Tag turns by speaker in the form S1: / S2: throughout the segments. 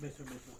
S1: બેસો બેસો.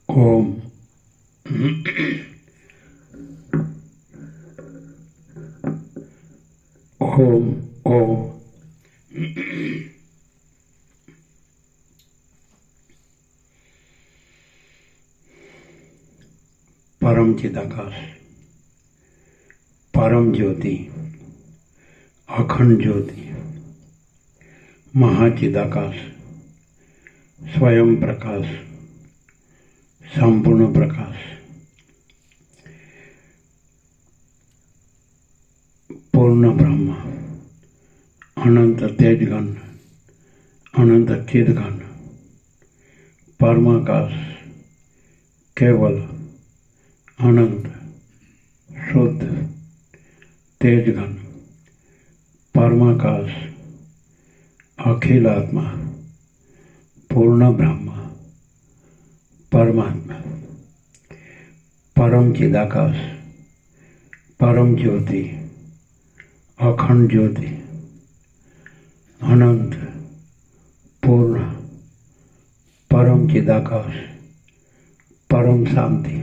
S2: ઓમ ઓમ ઓમ પરમ ચિદાકાશ, પરમ જ્યોતિ, અખંડ જ્યોતિ, મહાચિદાકાશ, સ્વયં પ્રકાશ, સંપૂર્ણ પ્રકાશ, પૂર્ણ બ્રહ્મ, અનંત તેજગન, અનંત ચિદગન, પરમાકાશ, કેવલ, અનંત, શુદ્ધ, તેજગન, પરમાકાશ, અખિલાત્મા, પૂર્ણ બ્રહ્મ, પરમાત્મા, પરમ ચિદાકાશ, પરમ જ્યોતિ, અખંડ જ્યોતિ, અનંત, પૂર્ણ, પરમ ચિદાકાશ, परम शांति,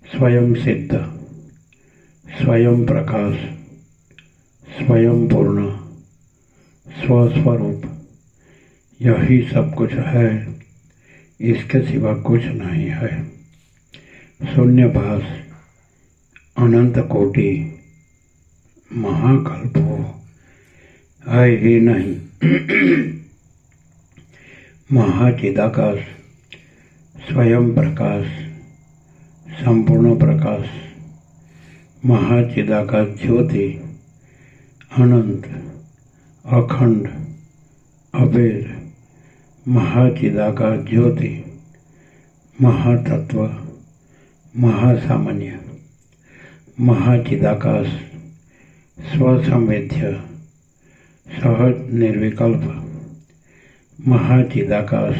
S2: स्वयं सिद्ध, स्वयं प्रकाश, स्वयं पूर्ण, स्वस्वरूप, यही सब कुछ है, इसके सिवा कुछ नहीं है। शून्यभास, अनंत कोटि, महाकल्पो है ही नहीं। महाचिदाकाश, स्वयं प्रकाश, संपूर्ण प्रकाश, महाचिदाकाश ज्योति, अनंत, अखंड, अभेद, महाचिदाकाश ज्योति, महातत्व, महासामान्य, महाचिदाकाश, स्वसंवेद्य, सहज निर्विकल्प, महाचिदाकाश,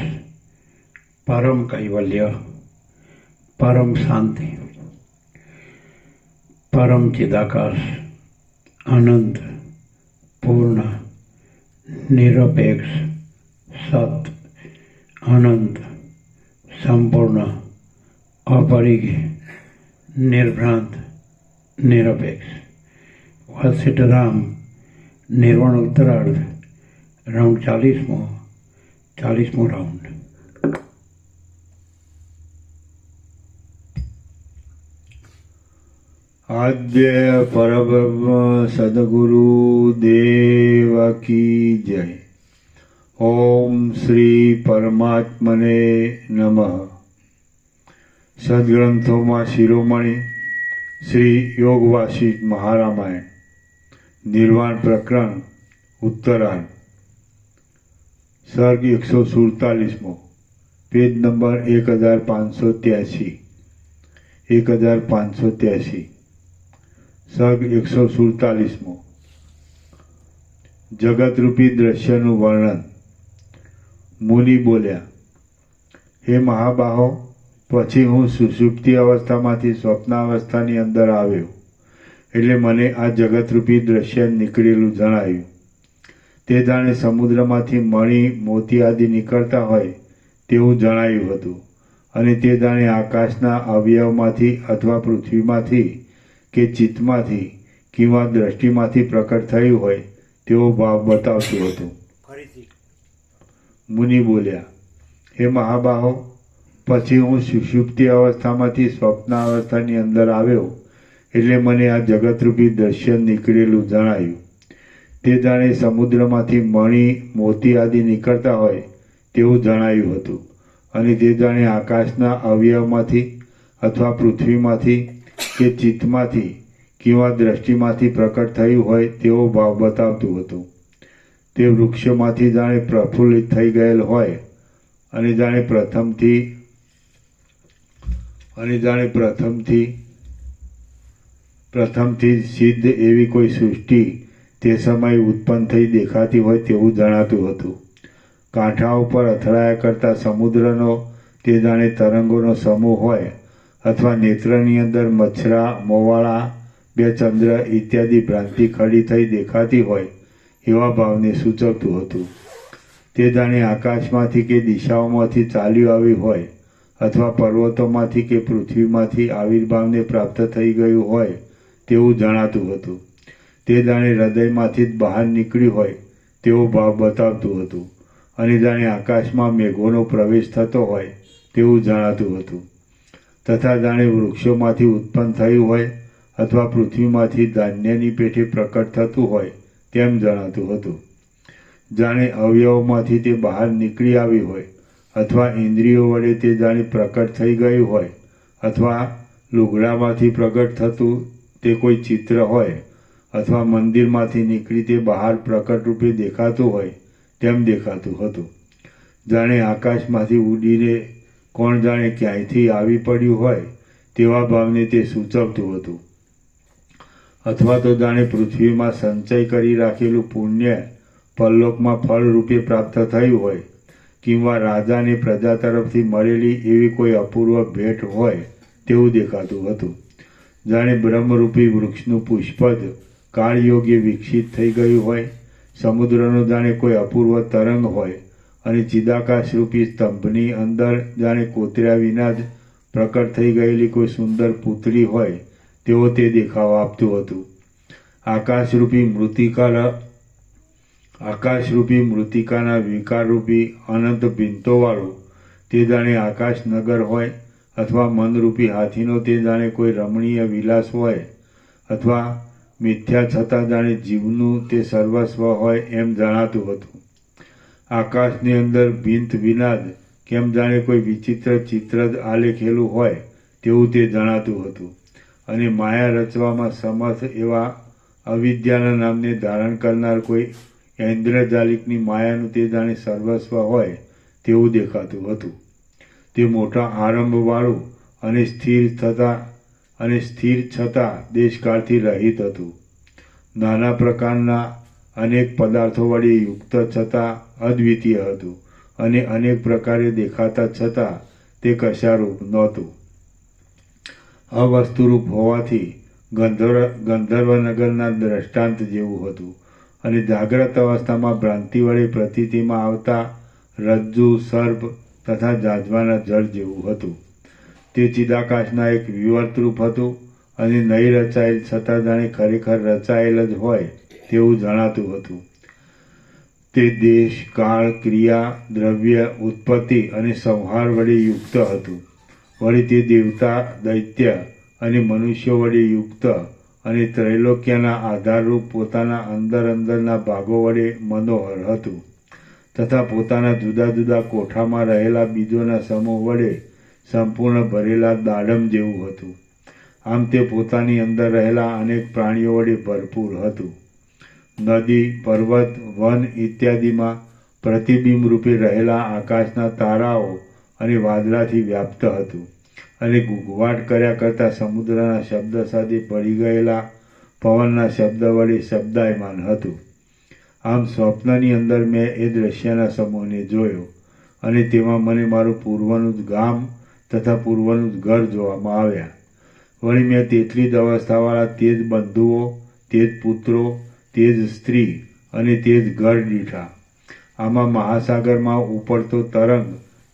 S2: परम कैवल्य, परम शांति, परम चिदाकाश, अनंत, पूर्ण, निरपेक्ष, सत, अनंत, संपूर्ण, अपरिज्ञ, निर्भ्रांत, निरपेक्ष, वशिष्ठ राम, निर्वाण उत्तरार्ध, राउंड 40मो राउंड।
S1: आद्य परब्रह्म सद्गुरु देव की जय। ओम श्री परमात्मने नमः। सद्ग्रंथों में शिरोमणि श्री योग वासिष्ठ महारामायण निर्वाण प्रकरण उत्तरार्ध सर्ग 147 पेज नंबर 1583 सर्ग 147 जगत रूपी दृश्यનું વર્ણન। મુનિ બોલ્યા, હે મહાબાહો, પછી હું સુષુપ્તિ અવસ્થામાંથી સ્વપ્નાવસ્થાની અંદર આવ્યો, એટલે મને આ જગતરૂપી દૃશ્ય નીકળેલું જણાયું। તે જાણે સમુદ્રમાંથી મણિ મોતી આદિ નીકળતા હોય તેવું જણાયું હતું, અને તે જાણે આકાશના અવયવમાંથી અથવા પૃથ્વીમાંથી કે ચિત્તમાંથી કિંવા દ્રષ્ટિમાંથી પ્રકટ થયું હોય તેવો ભાવ બતાવતું હતું। મુનિ બોલ્યા, હે મહાબાહો, પછી હું સુષુપ્તિ અવસ્થામાંથી સ્વપ્નાવસ્થાની અંદર આવ્યો, એટલે મને આ જગતરૂપી દૃશ્ય નીકળેલું જણાયું। તે જાણે સમુદ્રમાંથી મણિ મોતી આદિ નીકળતા હોય તેવું જણાયું હતું, અને તે જાણે આકાશના અવયવમાંથી અથવા પૃથ્વીમાંથી કે ચિત્તમાંથી કિંવા દ્રષ્ટિમાંથી પ્રકટ થયું હોય તેવો ભાવ બતાવતું હતું। તે વૃક્ષમાંથી જાણે પ્રફુલ્લિત થઈ ગયેલ હોય અને જાણે પ્રથમથી સિદ્ધ એવી કોઈ સૃષ્ટિ તે સમયે ઉત્પન્ન થઈ દેખાતી હોય તેવું જણાતું હતું। કાંઠા ઉપર અથડાયા કરતા સમુદ્રનો તે જાણે તરંગોનો સમૂહ હોય, અથવા નેત્રની અંદર મચ્છરા, મોવાળા, બે ચંદ્ર ઇત્યાદિ ભ્રાંતિ ખડી થઈ દેખાતી હોય એવા ભાવને સૂચવતું હતું। તે જાણે આકાશમાંથી કે દિશાઓમાંથી ચાલ્યું આવ્યું હોય, અથવા પર્વતોમાંથી કે પૃથ્વીમાંથી આવિર્ભાવને પ્રાપ્ત થઈ ગયું હોય તેવું જણાતું હતું। તે જાણે હૃદયમાંથી જ બહાર નીકળ્યું હોય તેવો ભાવ બતાવતું હતું, અને જાણે આકાશમાં મેઘોનો પ્રવેશ થતો હોય તેવું જણાતું હતું, તથા જાણે વૃક્ષોમાંથી ઉત્પન્ન થયું હોય અથવા પૃથ્વીમાંથી ધાન્યની પેઠે પ્રકટ થતું હોય તેમ જણાતું હતું। જાણે અવયવોમાંથી તે બહાર નીકળી આવી હોય, અથવા ઇન્દ્રિયો વડે તે જાણે પ્રકટ થઈ ગયું હોય, અથવા લુગડામાંથી પ્રગટ થતું તે કોઈ ચિત્ર હોય, અથવા મંદિરમાંથી નીકળી તે બહાર પ્રકટ રૂપે દેખાતું હોય તેમ દેખાતું હતું। જાણે આકાશમાંથી ઉડીને કોણ જાણે ક્યાંયથી આવી પડ્યું હોય તેવા ભાવને તે સૂચવતું હતું, અથવા તો જાણે પૃથ્વીમાં સંચય કરી રાખેલું પુણ્ય પરલોકમાં ફળ રૂપે પ્રાપ્ત થયું હોય, કિંવા રાજાને પ્રજા તરફથી મળેલી એવી કોઈ અપૂર્વ ભેટ હોય તેવું દેખાતું હતું। જાણે બ્રહ્મરૂપી વૃક્ષનું પુષ્પજ કાળયોગ્ય વિકસિત થઈ ગયું હોય, સમુદ્રનો જાણે કોઈ અપૂર્વ તરંગ હોય, અને ચિદાકાશરૂપી સ્તંભની અંદર જાણે કોતર્યા વિના જ પ્રકટ થઈ ગયેલી કોઈ સુંદર પૂતળી હોય તેવો તે દેખાવ આપતું હતું. આકાશરૂપી મૃતિકાના વિકારરૂપી અનંત ભીંતોવાળું તે જાણે આકાશનગર હોય, અથવા મનરૂપી હાથીનો તે જાણે કોઈ રમણીય વિલાસ હોય, અથવા મિથ્યા છતાં જાણે જીવનું તે સર્વસ્વ હોય એમ જણાતું હતું. આકાશની અંદર ભીંત વિનાદ કેમ જાણે કોઈ વિચિત્ર ચિત્ર જ આલેખેલું હોય તેવું તે જણાતું હતું. અને માયા રચવામાં સમર્થ એવા અવિદ્યાના નામને ધારણ કરનાર કોઈ ઐન્દ્રજાલિકની માયાનું તે જાણે સર્વસ્વ હોય તેવું દેખાતું હતું. તે મોટા આરંભવાળું અને સ્થિર છતાં દેશકાળથી રહિત હતું. નાના પ્રકારના અનેક પદાર્થો વડે યુક્ત છતાં અદ્વિતીય હતું, અને અનેક પ્રકારે દેખાતા છતાં તે કશારૂપ નહોતું. અવસ્તુરૂપ હોવાથી ગંધર્વનગરના દ્રષ્ટાંત જેવું હતું, અને જાગ્રત અવસ્થામાં ભ્રાંતિ વડે પ્રતીતિમાં આવતા રજ્જુ, સર્પ તથા જાજવાના જળ જેવું હતું. તે ચિદાકાશના એક વિવર્તરૂપ હતું, અને નહીં રચાયેલ છતાં જાણે ખરેખર રચાયેલ જ હોય તેવું જણાતું હતું. તે દેશ, કાળ, ક્રિયા, દ્રવ્ય, ઉત્પત્તિ અને સંહાર વડે યુક્ત હતું. વળી તે દેવતા, દૈત્ય અને મનુષ્યો વડે યુક્ત અને ત્રૈલોક્યના આધારરૂપ પોતાના અંદરના ભાગો વડે મનોહર હતું, તથા પોતાના જુદા જુદા કોઠામાં રહેલા બીજોના સમૂહ વડે સંપૂર્ણ ભરેલા દાડમ જેવું હતું. આમ તે પોતાની અંદર રહેલા અનેક પ્રાણીઓ વડે ભરપૂર હતું. નદી, પર્વત, વન ઇત્યાદિમાં પ્રતિબિંબ રૂપે રહેલા આકાશના તારાઓ અને વાદળાથી વ્યાપ્ત હતું, અને ઘૂઘવાટ કર્યા કરતા સમુદ્રના શબ્દ સાથે ભળી ગયેલા પવનના શબ્દ વડે શબ્દાયમાન હતું. આમ સ્વપ્નની અંદર મેં એ દ્રશ્યના સમૂહને જોયો, અને તેમાં મને મારું પૂર્વનું જ ગામ તથા પૂર્વનું જ ઘર જોવામાં આવ્યા. વળી મેં તેટલી જ અવસ્થાવાળા તે જ બંધુઓ, તે જ પુત્રો, તે જ સ્ત્રી અને તે જ ઘર દીઠા. આમાં મહાસાગરમાં ઉપડતો તરંગ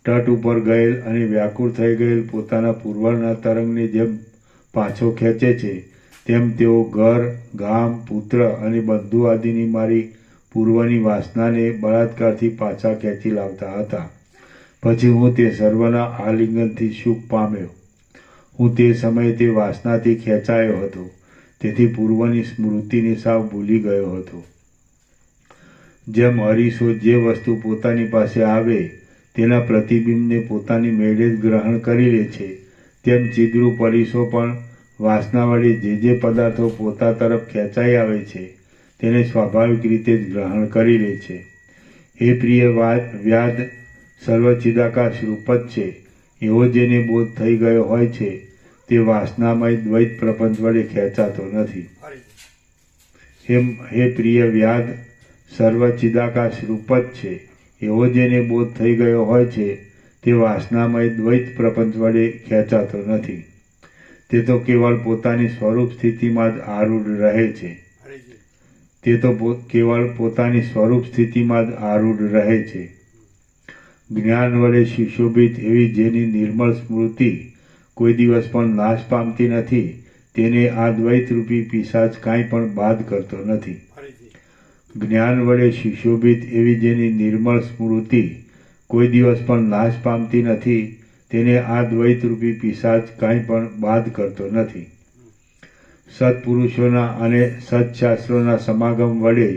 S1: તટ ઉપર ગયેલ અને વ્યાકુળ થઈ ગયેલ પોતાના પૂર્વના તરંગને જેમ પાછો ખેંચે છે, તેમ તેઓ ઘર, ગામ, પુત્ર અને બંધુ આદિની મારી પૂર્વની વાસનાને બળાત્કારથી પાછા ખેંચી લાવતા હતા. પછી હું તે સર્વના આલિંગનથી સુખ પામ્યો. હું તે સમયે તે વાસનાથી ખેંચાયો હતો, તેથી પૂર્વની સ્મૃતિને સાવ ભૂલી ગયો હતો. જેમ અરીસો જે વસ્તુ પોતાની પાસે આવે તેના પ્રતિબિંબને પોતાની મેળે જ ગ્રહણ કરી લે છે, તેમ ચિદ્રૂપ અરીસો પણ વાસના વડે જે પદાર્થો પોતા તરફ ખેંચાઈ આવે છે તેને સ્વાભાવિક રીતે જ ગ્રહણ કરી લે છે. હે પ્રિય વ્યાદ, સર્વચિદાકાશ રૂપ જ છે એવો જેને બોધ થઈ ગયો હોય છે તે વાસનામય દ્વૈત પ્રપંચ વડે ખેંચાતો નથી. હે પ્રિય વ્યાદ, સર્વચિદાકાશ રૂપ જ છે એવો જેને બોધ થઈ ગયો હોય છે તે વાસનામય દ્વૈત પ્રપંચ વડે ખેંચાતો નથી. તે તો કેવળ પોતાની સ્વરૂપ સ્થિતિમાં જ આરૂઢ રહે છે. જ્ઞાન વડે સુશોભિત એવી જેની નિર્મળ સ્મૃતિ કોઈ દિવસ પણ નાશ પામતી નથી, તેને આ દ્વૈતરૂપી પિશાચ કાંઈ પણ બાદ કરતો નથી. જ્ઞાન વડે સુશોભિત એવી જેની નિર્મળ સ્મૃતિ કોઈ દિવસ પણ નાશ પામતી નથી, તેને આ દ્વૈતરૂપી પિશાચ કાંઈ પણ બાદ કરતો નથી. સત્પુરુષોના અને સત્શાસ્ત્રોના સમાગમ વડે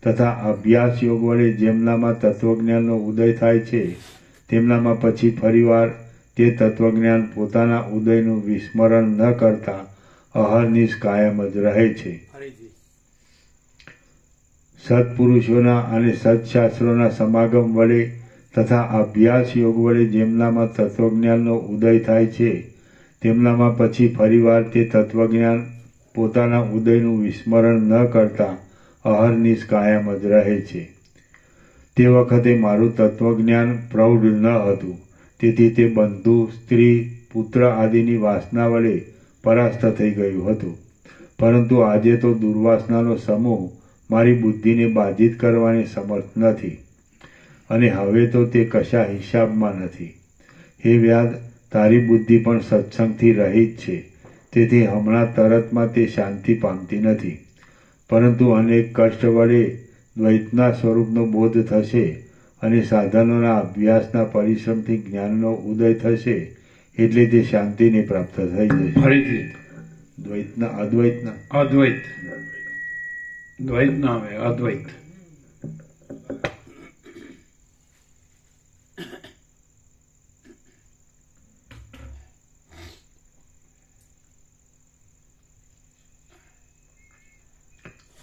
S1: તથા અભ્યાસ યોગ વડે જેમનામાં તત્વજ્ઞાનનો ઉદય થાય છે, તેમનામાં પછી ફરીવાર તે તત્વજ્ઞાન પોતાના ઉદયનું વિસ્મરણ ન કરતા અહર્નિશ કાયમ જ રહે છે. સત્પુરુષોના અને સત્શાસ્ત્રોના સમાગમ વડે તથા અભ્યાસ યોગ વડે જેમનામાં તત્વજ્ઞાનનો ઉદય થાય છે, તેમનામાં પછી ફરીવાર તે તત્વજ્ઞાન પોતાના ઉદયનું વિસ્મરણ ન કરતા અહર્નિશ કાયમ જ રહે છે. તે વખતે મારું તત્વજ્ઞાન પ્રૌઢ ન હતું, તેથી તે બંધુ, સ્ત્રી, પુત્ર આદિની વાસના વડે પરાસ્ત થઈ ગયું હતું. પરંતુ આજે તો દુર્વાસનાનો સમૂહ મારી બુદ્ધિને બાધિત કરવાની સમર્થ નથી, અને હવે તો તે કશા હિસાબમાં નથી. હે વ્યાદ, તારી બુદ્ધિ પણ સત્સંગથી રહિત છે, તેથી હમણાં તરતમાં તે શાંતિ પામતી નથી. પરંતુ અનેક કષ્ટ વડે દ્વૈતના સ્વરૂપનો બોધ થશે અને સાધનોના અભ્યાસના પરિશ્રમથી જ્ઞાનનો ઉદય થશે, એટલે તે શાંતિને પ્રાપ્ત થઈ જશે.
S2: ફરીથી
S1: અદ્વૈતના
S2: અદ્વૈત, દ્વૈત ના આવે, અદ્વૈત.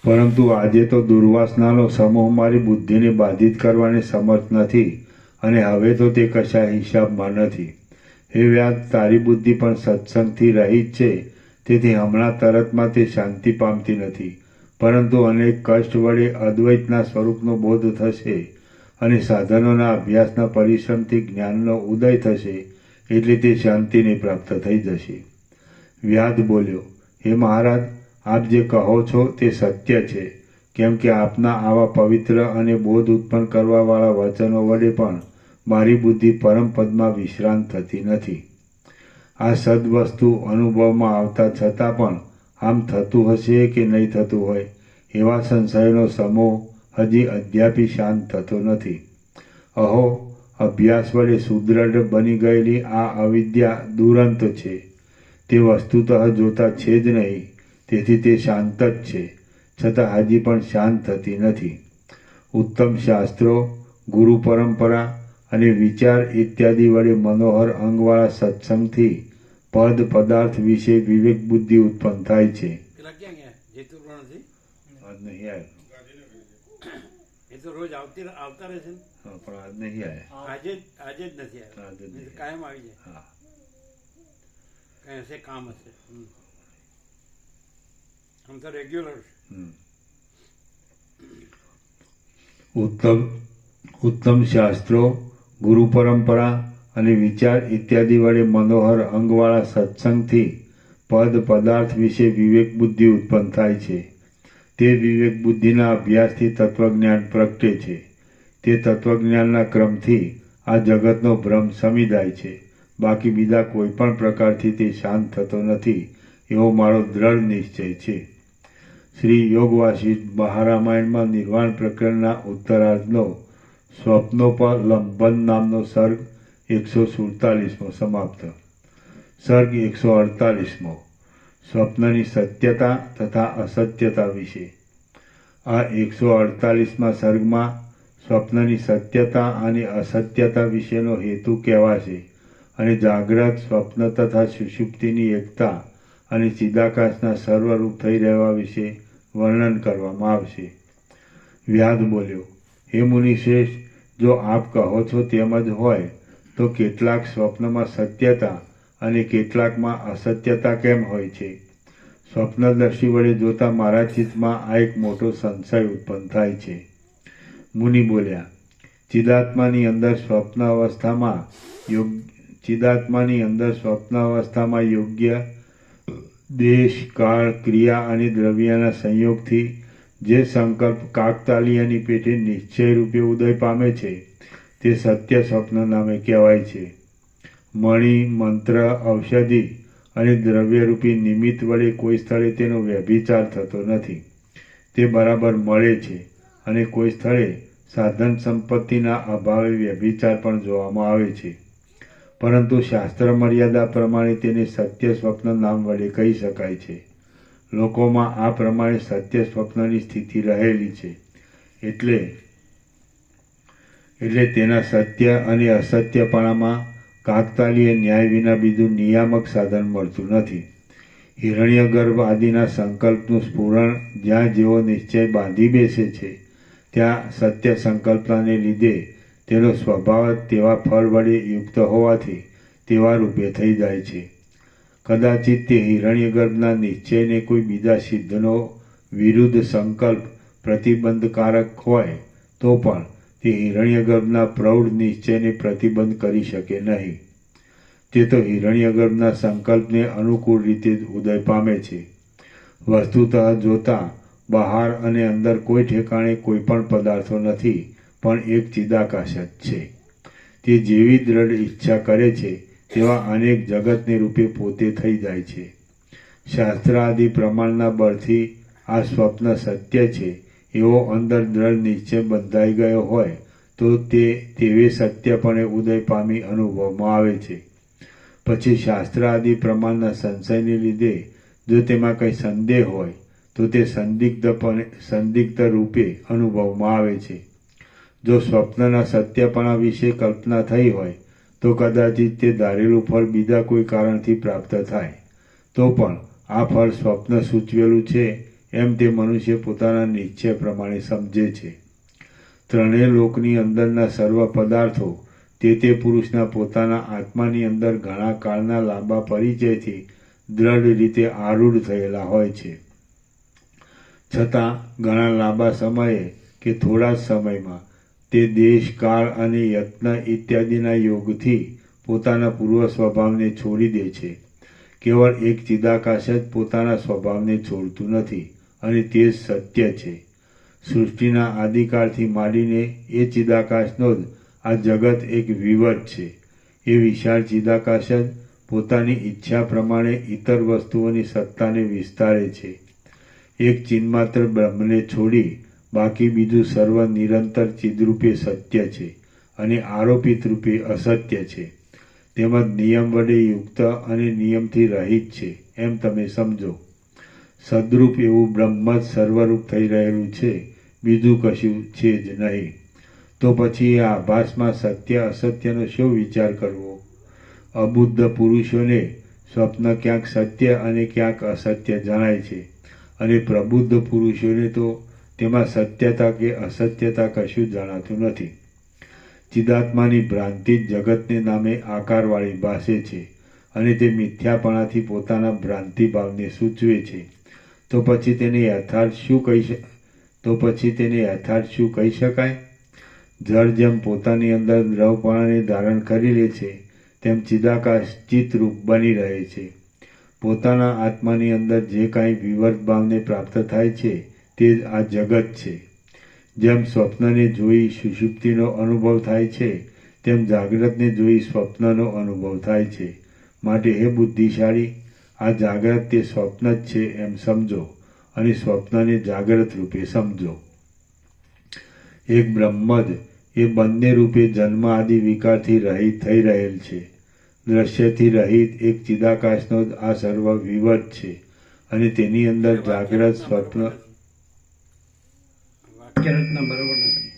S1: પરંતુ આજે તો દુર્વાસનાનો સમૂહ મારી બુદ્ધિને બાધિત કરવાને સમર્થ નથી, અને હવે તો તે કશા હિસાબમાં નથી. હે વ્યાસ, તારી બુદ્ધિ પણ સત્સંગથી રહિત છે, તેથી હમણાં તરતમાં તે શાંતિ પામતી નથી. પરંતુ અનેક કષ્ટ વડે અદ્વૈતના સ્વરૂપનો બોધ થશે અને સાધનોના અભ્યાસના પરિશ્રમથી જ્ઞાનનો ઉદય થશે, એટલે તે શાંતિને પ્રાપ્ત થઈ જશે. વ્યાસ બોલ્યો, હે મહારાજ, આપ જે કહો છો તે સત્ય છે, કેમ કે આપના આવા પવિત્ર અને બોધ ઉત્પન્ન કરવાવાળા વચનો વડે પણ મારી બુદ્ધિ પરમ પદમાં વિશ્રાંત થતી નથી. આ સદવસ્તુ અનુભવમાં આવતા છતાં પણ આમ થતું હશે કે નહીં થતું હોય, એવા સંશયોનો સમૂહ હજી અદ્યાપી શાંત થતો નથી. અહો, અભ્યાસ વડે સુદૃઢ બની ગયેલી આ અવિદ્યા દુરંત છે. તે વસ્તુતઃ જોતા છે જ નહીં, તેથી તે શાંત જ છે, છતાં હજી પણ શાંત થતી નથી. ઉત્તમ શાસ્ત્રો, ગુરુ પરંપરા અને વિચાર ઇત્યાદિ વડે મનોહર અંગવાળા સત્સંગથી પદ પદાર્થ વિશે વિવેક બુદ્ધિ ઉત્પન્ન થાય છે.
S2: એ તો રોજ આવતા રહે છે ને?
S1: પણ આજ નહીં આવ્યા.
S2: આજે જ નથી આવ્યા. કાયમ આવી જાય. કઈ હશે, કામ હશે. આમ તો રેગ્યુલર છે.
S1: ઉત્તમ શાસ્ત્રો, ગુરુ પરંપરા અને વિચાર ઇત્યાદિ વડે મનોહર અંગવાળા સત્સંગથી પદ પદાર્થ વિશે વિવેક બુદ્ધિ ઉત્પન્ન થાય છે. તે વિવેક બુદ્ધિના અભ્યાસથી તત્વજ્ઞાન પ્રગટે છે. તે તત્વજ્ઞાનના ક્રમથી આ જગતનો ભ્રમ શમી જાય છે. બાકી બીજા કોઈ પણ પ્રકારથી તે શાંત થતો નથી, એવો મારો દ્રઢ નિશ્ચય છે. શ્રી યોગવાસિષ્ઠ મહારામાયણમાં નિર્વાણ પ્રકરણના ઉત્તરાર્ધનો સ્વપ્નોપલંબન નામનો સર્ગ 147મો સમાપ્ત. સર્ગ 148મો સ્વપ્નની સત્યતા તથા અસત્યતા વિશે. આ 148મા સર્ગમાં સ્વપ્નની સત્યતા અને અસત્યતા વિશેનો હેતુ કહેવાશે અને જાગ્રત, સ્વપ્ન તથા સુષુપ્તિની એકતા અને ચિદાકાશના સર્વરૂપ થઈ રહેવા વિશે વર્ણન કરવામાં આવશે. વ્યાસ બોલ્યો, હે મુનિશ્રેષ્ઠ, જો આપ કહો છો તેમ જ હોય તો કેટલાક સ્વપ્નમાં સત્યતા અને કેટલાકમાં અસત્યતા કેમ હોય છે? સ્વપ્નદર્શી વડે જોતા મારા ચિત્તમાં આ એક મોટો સંશય ઉત્પન્ન થાય છે. મુનિ બોલ્યા, ચિદાત્માની અંદર સ્વપ્ન અવસ્થામાં યોગ્ય દેશ, કાળ, ક્રિયા અને દ્રવ્યના સંયોગથી જે સંકલ્પ કાકતાલીયની પેટે નિશ્ચય રૂપે ઉદય પામે છે, તે સત્ય સ્વપ્ન નામે કહેવાય છે. મણિ, મંત્ર, ઔષધિ અને દ્રવ્યરૂપી નિમિત્ત વડે કોઈ સ્થળે તેનો વ્યભિચાર થતો નથી. તે બરાબર મળે છે, અને કોઈ સ્થળે સાધન સંપત્તિના અભાવે વ્યભિચાર પણ જોવામાં આવે છે. પરંતુ શાસ્ત્ર મર્યાદા પ્રમાણે તેને સત્ય સ્વપ્ન નામ વડે કહી શકાય છે. લોકોમાં આ પ્રમાણે સત્ય સ્વપ્નની સ્થિતિ રહેલી છે, એટલે તેના સત્ય અને અસત્યપણામાં કાકતાલીય ન્યાય વિના બીજું નિયામક સાધન મળતું નથી. હિરણ્યગર્ભ આદિના સંકલ્પનું સ્ફુરણ જ્યાં જેવો નિશ્ચય બાંધી બેસે છે, ત્યાં સત્ય સંકલ્પનાને લીધે તેનો સ્વભાવ તેવા ફળ વડે યુક્ત હોવાથી તેવા રૂપે થઈ જાય છે. કદાચિત તે હિરણ્યગર્ભના નિશ્ચયને કોઈ બીજા સિદ્ધનો વિરુદ્ધ સંકલ્પ પ્રતિબંધકારક હોય તો પણ તે હિરણ્યગર્ભના પ્રૌઢ નિશ્ચયને પ્રતિબંધ કરી શકે નહીં. તે તો હિરણ્યગર્ભના સંકલ્પને અનુકૂળ રીતે ઉદય પામે છે. વસ્તુતઃ જોતા બહાર અને અંદર કોઈ ઠેકાણે કોઈ પણ પદાર્થો નથી, પણ એક ચિદાકાશ જ છે. તે જેવી દ્રઢ ઈચ્છા કરે છે તેવા અનેક જગતને રૂપે પોતે થઈ જાય છે. શાસ્ત્ર આદિ પ્રમાણના બળથી આ સ્વપ્ન સત્ય છે એવો અંદર દ્રઢ નિશ્ચય બંધાઈ ગયો હોય તો તે તેવે સત્યપણે ઉદય પામી અનુભવમાં આવે છે. પછી શાસ્ત્ર આદિ પ્રમાણના સંશયને લીધે જો તેમાં કંઈ સંદેહ હોય તો તે સંદિગ્ધ રૂપે અનુભવમાં આવે છે. જો સ્વપ્નના સત્યપણા વિશે કલ્પના થઈ હોય તો કદાચિત તે ધારેલું ફળ બીજા કોઈ કારણથી પ્રાપ્ત થાય તો પણ આ ફળ સ્વપ્ન સૂચવેલું છે એમ તે મનુષ્ય પોતાના નિશ્ચય પ્રમાણે સમજે છે. ત્રણેય લોકની અંદરના સર્વ પદાર્થો તે પુરુષના પોતાના આત્માની અંદર ઘણા કાળના લાંબા પરિચયથી દ્રઢ રીતે આરૂઢ થયેલા હોય છે. છતાં ઘણા લાંબા સમયે કે થોડા જ સમયમાં તે દેશ કાળ અને યત્ન ઇત્યાદિના યોગથી પોતાના પૂર્વ સ્વભાવને છોડી દે છે. કેવળ એક ચિદાકાશ જ પોતાના સ્વભાવને છોડતું નથી અને તે જ સત્ય છે. સૃષ્ટિના આદિકાળથી માંડીને એ ચિદાકાશનો જ આ જગત એક વિવટ છે. એ વિશાળ ચિદાકાશ જ પોતાની ઈચ્છા પ્રમાણે ઇતર વસ્તુઓની સત્તાને વિસ્તારે છે. એક ચિન્માત્ર બ્રહ્મને છોડી બાકી બીજું સર્વ નિરંતર ચિદરૂપે સત્ય છે અને આરોપિત રૂપે અસત્ય છે. તેમજ નિયમ વડે યુક્ત અને નિયમથી રહિત છે એમ તમે સમજો. સદરૂપ એવું બ્રહ્મ જ સર્વરૂપ થઈ રહેલું છે, બીજું કશું છે જ નહીં. તો પછી એ આભાસમાં સત્ય અસત્યનો શો વિચાર કરવો? અબુદ્ધ પુરુષોને સ્વપ્ન ક્યાંક સત્ય અને ક્યાંક અસત્ય જણાય છે અને પ્રબુદ્ધ પુરુષોને તો તેમાં સત્યતા કે અસત્યતા કશું જણાતું નથી. ચિદાત્માની ભ્રાંતિ જ જગતને નામે આકારવાળી ભાસે છે અને તે મિથ્યાપણાથી પોતાના ભ્રાંતિ ભાવને સૂચવે છે. તો પછી તેને યથાર્થ શું કહી શકાય? જળ જેમ પોતાની અંદર દ્રવપણાને ધારણ કરી લે છે તેમ ચિદાકાશ ચિત્તરૂપ બની રહે છે. પોતાના આત્માની અંદર જે કાંઈ વિવર્ત ભાવને પ્રાપ્ત થાય છે તે જ આ જગત છે. જેમ સ્વપ્નને જોઈ સુષુપ્તિનો અનુભવ થાય છે તેમ જાગ્રતને જોઈ સ્વપ્નનો અનુભવ થાય છે. માટે હે બુદ્ધિશાળી, આ જાગ્રત તે સ્વપ્ન જ છે એમ સમજો અને સ્વપ્નને જાગ્રત રૂપે સમજો. એક બ્રહ્મ જ એ બંને રૂપે જન્મ આદિ વિકારથી રહિત થઈ રહેલ છે. દ્રશ્યથી રહિત એક ચિદાકાશનો જ આ સર્વ વિવટ છે અને તેની અંદર જાગ્રત સ્વપ્ન
S2: વાક્યરચના બરોબર નથી.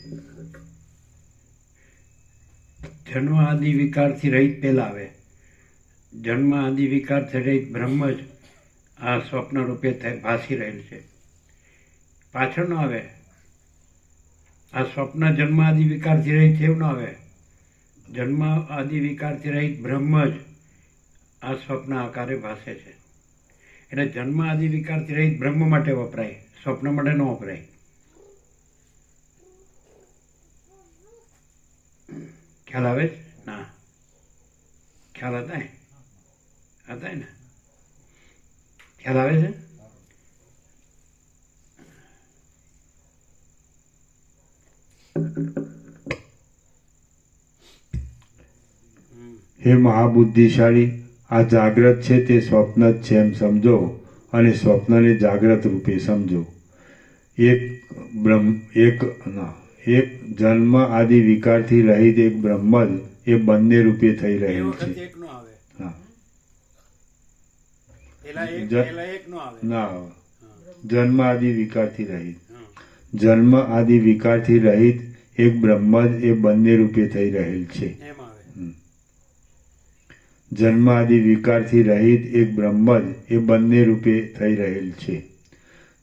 S2: જન્મ આદિ વિકારથી રહિત પહેલા આવે. જન્મ આદિ વિકારથી રહિત બ્રહ્મ જ આ સ્વપ્ન રૂપે ભાસી રહેલ છે. પાછળ ન આવે. આ સ્વપ્ન જન્મ આદિ વિકારથી રહિત એવું ન આવે. જન્મ આદિ વિકારથી રહિત બ્રહ્મ જ આ સ્વપ્ન આકારે ભાસે છે. એટલે જન્મ આદિ વિકારથી રહિત બ્રહ્મ માટે વપરાય, સ્વપ્ન માટે ન વપરાય. ખ્યાલ આવે છે? ના ખ્યાલ હતા ને? ખ્યાલ આવે છે?
S1: હે મહાબુદ્ધિશાળી, આ જાગ્રત છે તે સ્વપ્ન જ છે એમ સમજો અને સ્વપ્નને જાગ્રત રૂપે સમજો. એક જન્મ આદિ વિકારથી રહિત એક બ્રહ્મ જ એ બંને રૂપે થઈ રહેલ છે. ના આવે. જન્મ આદિ વિકારથી રહિત. જન્મ આદિ વિકારથી રહિત એક બ્રહ્મ જ એ બંને રૂપે થઈ રહેલ છે. જન્મ આદિ વિકારથી રહિત એક બ્રહ્મ જ એ બંને રૂપે થઈ રહેલ છે.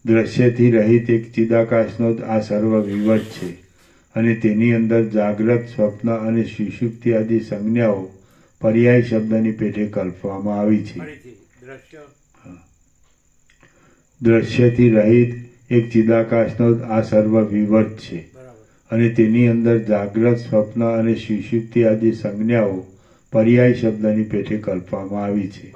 S1: દ્રશ્યથી રહિત એક ચિદાકાશનો જ આ સર્વ વિવટ છે અને તેની અંદર જાગ્રત, સ્વપ્ન અને સુષુપ્તિ આદિ સંજ્ઞાઓ પર્યાય શબ્દની પેઠે કલ્પવામાં આવી છે. દ્રશ્યથી રહિત એક ચિદાકાશનો જ આ સર્વ વિવટ છે અને તેની અંદર જાગ્રત, સ્વપ્ન અને સુષુપ્તિ આદિ સંજ્ઞાઓ પર્યાય શબ્દની પેઠે કલ્પવામાં આવી છે.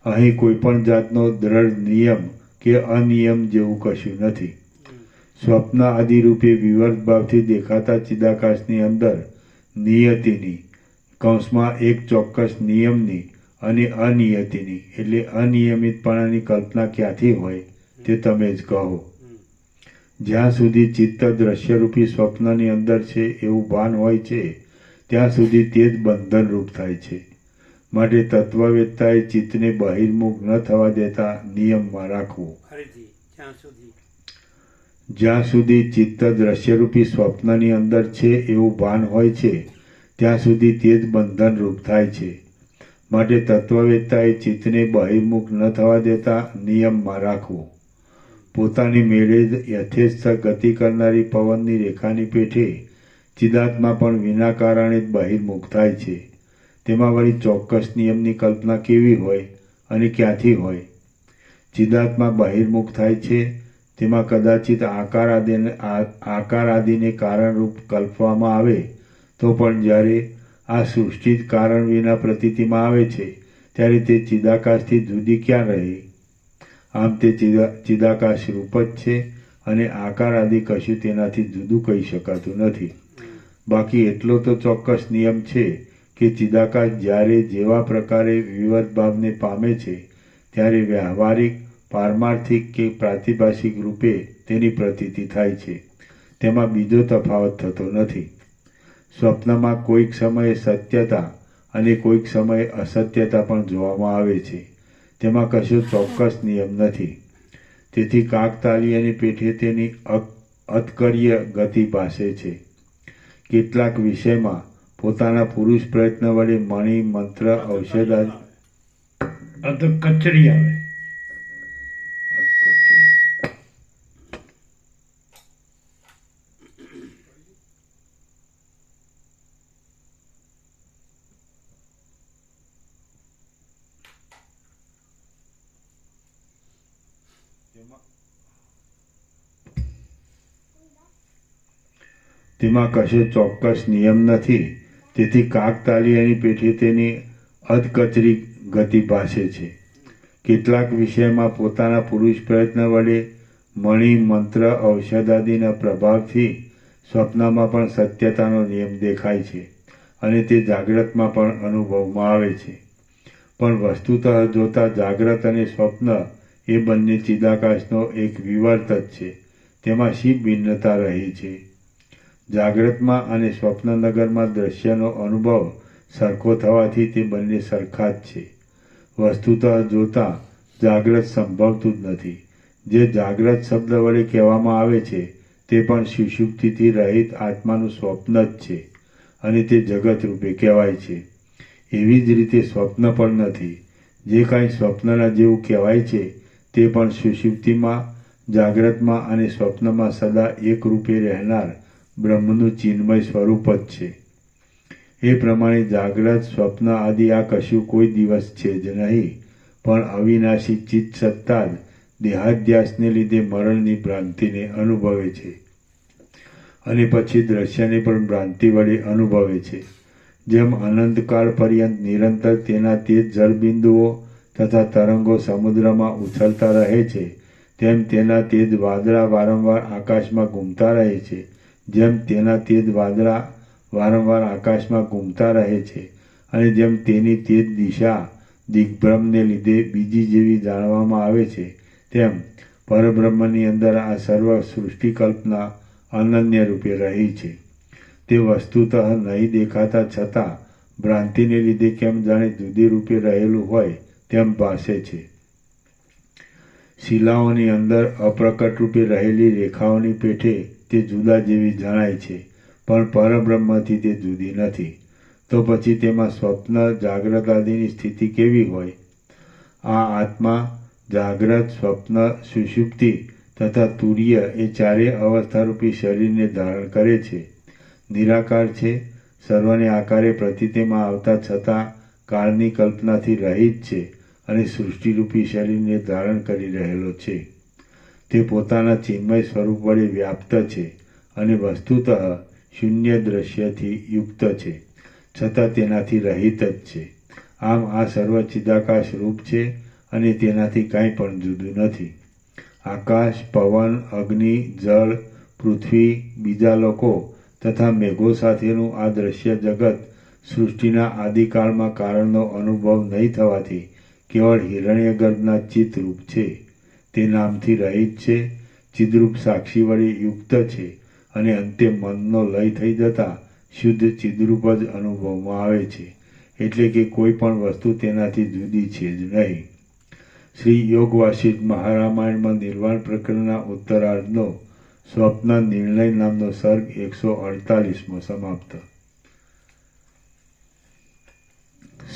S1: અહીં કોઈ પણ જાતનો દ્રઢ નિયમ કે અનિયમ જેવું કશું નથી. સ્વપ્ન આદિ રૂપે વિવર્ત ભાવથી દેખાતા ચિદાકાશની અંદર નિયતિની કૌંસમાં એક ચોક્કસ નિયમની અને અનિયતિની એટલે અનિયમિતપણાની કલ્પના ક્યાંથી હોય તે તમે જ કહો. જ્યાં સુધી ચિત્ત દ્રશ્યરૂપી સ્વપ્નની અંદર છે એવું ભાન હોય છે ત્યાં સુધી તે જ બંધનરૂપ થાય છે. માટે તત્વવેત્તાએ ચિત્તને બહિર્મુખ ન થવા દેતા નિયમમાં રાખવું. જ્યાં સુધી ચિત્ત દ્રશ્યરૂપી સ્વપ્નની અંદર છે એવું ભાન હોય છે ત્યાં સુધી તે જ બંધનરૂપ થાય છે. માટે તત્વવેત્તાએ ચિત્તને બહિર્મુખ ન થવા દેતા નિયમમાં રાખવું. પોતાની મેળે જ યથેચ્છ ગતિ કરનારી પવનની રેખાની પેઠે ચિદાત્મા પણ વિના કારણે જ બહિર્મુખ થાય છે. તેમાં વળી ચોક્કસ નિયમની કલ્પના કેવી હોય અને ક્યાંથી હોય? ચિદાત્મા બહિર્મુખ થાય છે તેમાં કદાચિત આકાર આદિને કારણરૂપ કલ્પવામાં આવે તો પણ જ્યારે આ સૃષ્ટિ જ કારણ વિના પ્રતીતિમાં આવે છે ત્યારે તે ચિદાકાશથી જુદી ક્યાં રહી? આમ તે ચિદાકાશ રૂપ જ છે અને આકાર આદિ કશું તેનાથી જુદું કહી શકાતું નથી. બાકી એટલો તો ચોક્કસ નિયમ છે કે ચિદાકાશ જ્યારે જેવા પ્રકારે વિવર્ત ભાવને પામે છે ત્યારે વ્યાવહારિક, પારમાર્થિક કે પ્રાતિભાષિક રૂપે તેની પ્રતીતિ થાય છે. તેમાં બીજો તફાવત થતો નથી. સ્વપ્નમાં કોઈક સમયે સત્યતા અને કોઈક સમયે અસત્યતા પણ જોવામાં આવે છે. તેમાં કશો ચોક્કસ નિયમ નથી. તેથી કાકતાલીયની પેઠે તેની અતકર્ય ગતિ પાસે છે. કેટલાક વિષયમાં પોતાના પુરુષ પ્રયત્ન વડે મણિ, મંત્ર, ઔષધ આદિ
S2: કચરી આવે.
S1: તેમાં કશો ચોક્કસ નિયમ નથી. તેથી કાકતાલીયની પેઠે તેની અધકચરી ગતિ પાસે છે. કેટલાક વિષયમાં પોતાના પુરુષ પ્રયત્ન વડે મણિ, મંત્ર, ઔષધ આદિના પ્રભાવથી સ્વપ્નમાં પણ સત્યતાનો નિયમ દેખાય છે અને તે જાગ્રતમાં પણ અનુભવમાં આવે છે. પણ વસ્તુતઃ જોતા જાગ્રત અને સ્વપ્ન એ બંને ચિદાકાશનો એક વિવર્ત જ છે. તેમાં શી ભિન્નતા રહી છે? જાગ્રતમાં અને સ્વપ્નનગરમાં દ્રશ્યનો અનુભવ સરખો થવાથી તે બંને સરખા જ છે. વસ્તુતઃ જોતા જાગ્રત સંભવતું જ નથી. જે જાગ્રત શબ્દ વડે કહેવામાં આવે છે તે પણ સુષુપ્તિથી રહિત આત્માનું સ્વપ્ન જ છે અને તે જગત રૂપે કહેવાય છે. એવી જ રીતે સ્વપ્ન પણ નથી. જે કાંઈ સ્વપ્નના જેવું કહેવાય છે તે પણ સુષુપ્તિમાં, જાગ્રતમાં અને સ્વપ્નમાં સદા એક રૂપે રહેનાર બ્રહ્મનું ચિન્મય સ્વરૂપ જ છે. એ પ્રમાણે જાગ્રત, સ્વપ્ન આદિ આ કશું કોઈ દિવસ છે જ નહીં, પણ અવિનાશી ચિત્ત સત્તા જ દેહાધ્યાસને લીધે મરણની ભ્રાંતિને અનુભવે છે અને પછી દ્રશ્યને પણ ભ્રાંતિ વડે અનુભવે છે. જેમ અનંતકાળ પર્યંત નિરંતર તેના તે જ જળબિંદુઓ તથા તરંગો સમુદ્રમાં ઉછળતા રહે છે, તેમ તેના તે જ વાદળા વારંવાર આકાશમાં ઘૂમતા રહે છે. જેમ તેના તે જ વાદળા વારંવાર આકાશમાં ઘૂમતા રહે છે અને જેમ તેની તે જ દિશા દિગ્ભ્રમને લીધે બીજી જેવી જાણવામાં આવે છે, તેમ પરબ્રહ્મની અંદર આ સર્વ સૃષ્ટિ કલ્પના અનન્ય રૂપે રહી છે. તે વસ્તુતઃ નહીં દેખાતા છતાં ભ્રાંતિને લીધે કેમ જાણે જુદી રૂપે રહેલું હોય તેમ ભાસે છે. શિલાઓની અંદર અપ્રકટ રૂપે રહેલી રેખાઓની પેઠે તે જુદા જેવી જણાય છે, પણ પરબ્રહ્મથી તે જુદી નથી. તો પછી તેમાં સ્વપ્ન, જાગ્રત આદિની સ્થિતિ કેવી હોય? આ આત્મા જાગ્રત, સ્વપ્ન, સુષુપ્તિ તથા તુર્ય એ ચારેય અવસ્થારૂપી શરીરને ધારણ કરે છે. નિરાકાર છે, સર્વને આકારે પ્રતીતિમાં આવતા છતાં કાળની કલ્પનાથી રહિત છે અને સૃષ્ટિરૂપી શરીરને ધારણ કરી રહેલો છે. તે પોતાના ચિન્મય સ્વરૂપ વડે વ્યાપ્ત છે અને વસ્તુતઃ શૂન્ય દ્રશ્યથી યુક્ત છે, છતાં તેનાથી રહિત જ છે. આમ આ સર્વ ચિદાકાશ રૂપ છે અને તેનાથી કાંઈ પણ જુદું નથી. આકાશ, પવન, અગ્નિ, જળ, પૃથ્વી, બીજા લોકો તથા મેઘો સાથેનું આ દ્રશ્ય જગત સૃષ્ટિના આદિકાળમાં કારણનો અનુભવ નહીં થવાથી કેવળ હિરણ્યગર્ભના ચિત્તરૂપ છે. તે નામથી રહિત છે, ચિદ્રૂપ સાક્ષી વડે યુક્ત છે અને અંતે મનનો લય થઈ જતાં શુદ્ધ ચિદ્રૂપ જ અનુભવમાં આવે છે. એટલે કે કોઈ પણ વસ્તુ તેનાથી જુદી છે જ નહીં. શ્રી યોગ વાસિષ્ઠ મહારામાયણમાં નિર્વાણ પ્રકરણના ઉત્તરાર્ધનો સ્વપ્ન નિર્ણય નામનો સર્ગ 148મો સમાપ્ત.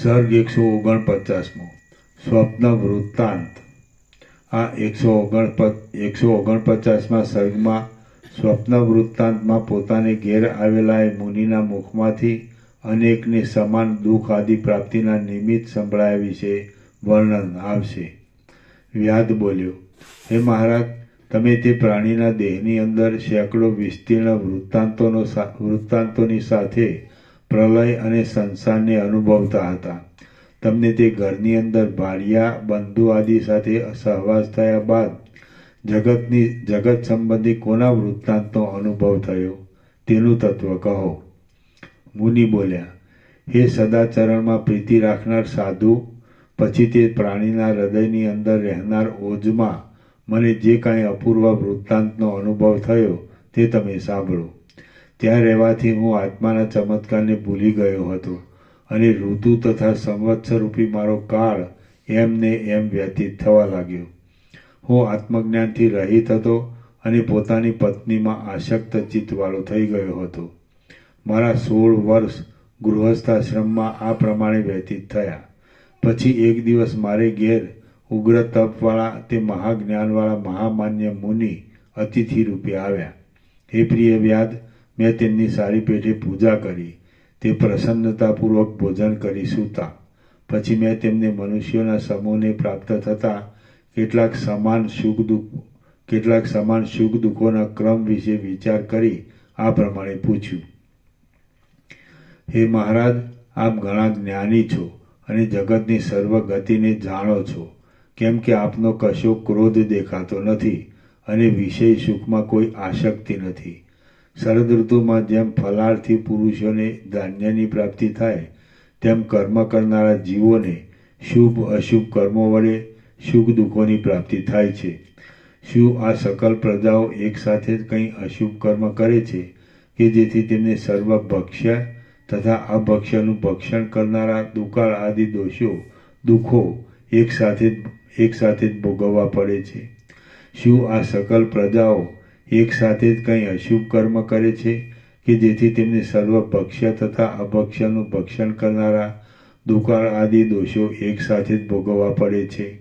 S1: સર્ગ 149મો સ્વપ્ન વૃત્તાંત. આ 149મા સર્ગમાં સ્વપ્ન વૃત્તાંતમાં પોતાને ઘેર આવેલા એ મુનિના મુખમાંથી અનેકને સમાન દુઃખ આદિ પ્રાપ્તિના નિમિત્ત સંભળાયા વિશે વર્ણન આવશે. વ્યાધ બોલ્યો, હે મહારાજ, તમે તે પ્રાણીના દેહની અંદર સેંકડો વિસ્તીર્ણ વૃત્તાંતોની સાથે પ્રલય અને સંસારને અનુભવતા હતા. તમને તે ઘરની અંદર ભાડિયા બંધુ આદિ સાથે સહવાસ થયા બાદ જગત સંબંધી કોના વૃત્તાંતનો અનુભવ થયો તેનું તત્વ કહો. મુનિ બોલ્યા, હે સદાચરણમાં પ્રીતિ રાખનાર સાધુ, પછી તે પ્રાણીના હૃદયની અંદર રહેનાર ઓજમાં મને જે કાંઈ અપૂર્વ વૃત્તાંતનો અનુભવ થયો તે તમે સાંભળો. ત્યાં રહેવાથી હું આત્માના ચમત્કારને ભૂલી ગયો હતો અને ઋતુ તથા સંવત્સરરૂપી મારો કાળ એમને એમ વ્યતીત થવા લાગ્યો. હું આત્મજ્ઞાનથી રહિત હતો અને પોતાની પત્નીમાં આસક્ત ચિત્તવાળો થઈ ગયો હતો. મારા 16 વર્ષ ગૃહસ્થાશ્રમમાં આ પ્રમાણે વ્યતીત થયા. પછી એક દિવસ મારે ઘેર ઉગ્ર તપવાળા તે મહાજ્ઞાનવાળા મહામાન્ય મુનિ અતિથિ રૂપે આવ્યા. હે પ્રિય વ્યાધ, મેં તેમની સારી પેઠે પૂજા કરી. તે પ્રસન્નતાપૂર્વક ભોજન કરી સૂતા. પછી મેં તેમને મનુષ્યોના સમૂહને પ્રાપ્ત થતા કેટલાક સમાન સુખ દુઃખોના ક્રમ વિશે વિચાર કરી આ પ્રમાણે પૂછ્યું. હે મહારાજ, આપ ઘણા જ્ઞાની છો અને જગતની સર્વ ગતિને જાણો છો. કેમ કે આપનો કશો ક્રોધ દેખાતો નથી અને વિષય સુખમાં કોઈ આસક્તિ નથી. શરદ ઋતુમાં જેમ ફલારથી પુરુષોને ધાન્યની પ્રાપ્તિ થાય તેમ કર્મ કરનારા જીવોને શુભ અશુભ કર્મો વડે સુખ દુઃખોની પ્રાપ્તિ થાય છે. શું આ સકલ પ્રજાઓ એક સાથે જ કંઈ અશુભ કર્મ કરે છે કે જેથી તેમને સર્વ ભક્ષ્ય તથા અભક્ષ્યનું ભક્ષણ કરનારા દુકાળ આદિ દુઃખો એક સાથે જ ભોગવવા પડે છે? શું આ સકલ પ્રજાઓ એક સાથે જ કંઈ અશુભ કર્મ કરે છે કે જેથી તેમને સર્વ ભક્ષ્ય તથા અભક્ષ્યનું ભક્ષણ કરનારા દુકાળ આદિ દોષો એક સાથે જ ભોગવવા પડે છે?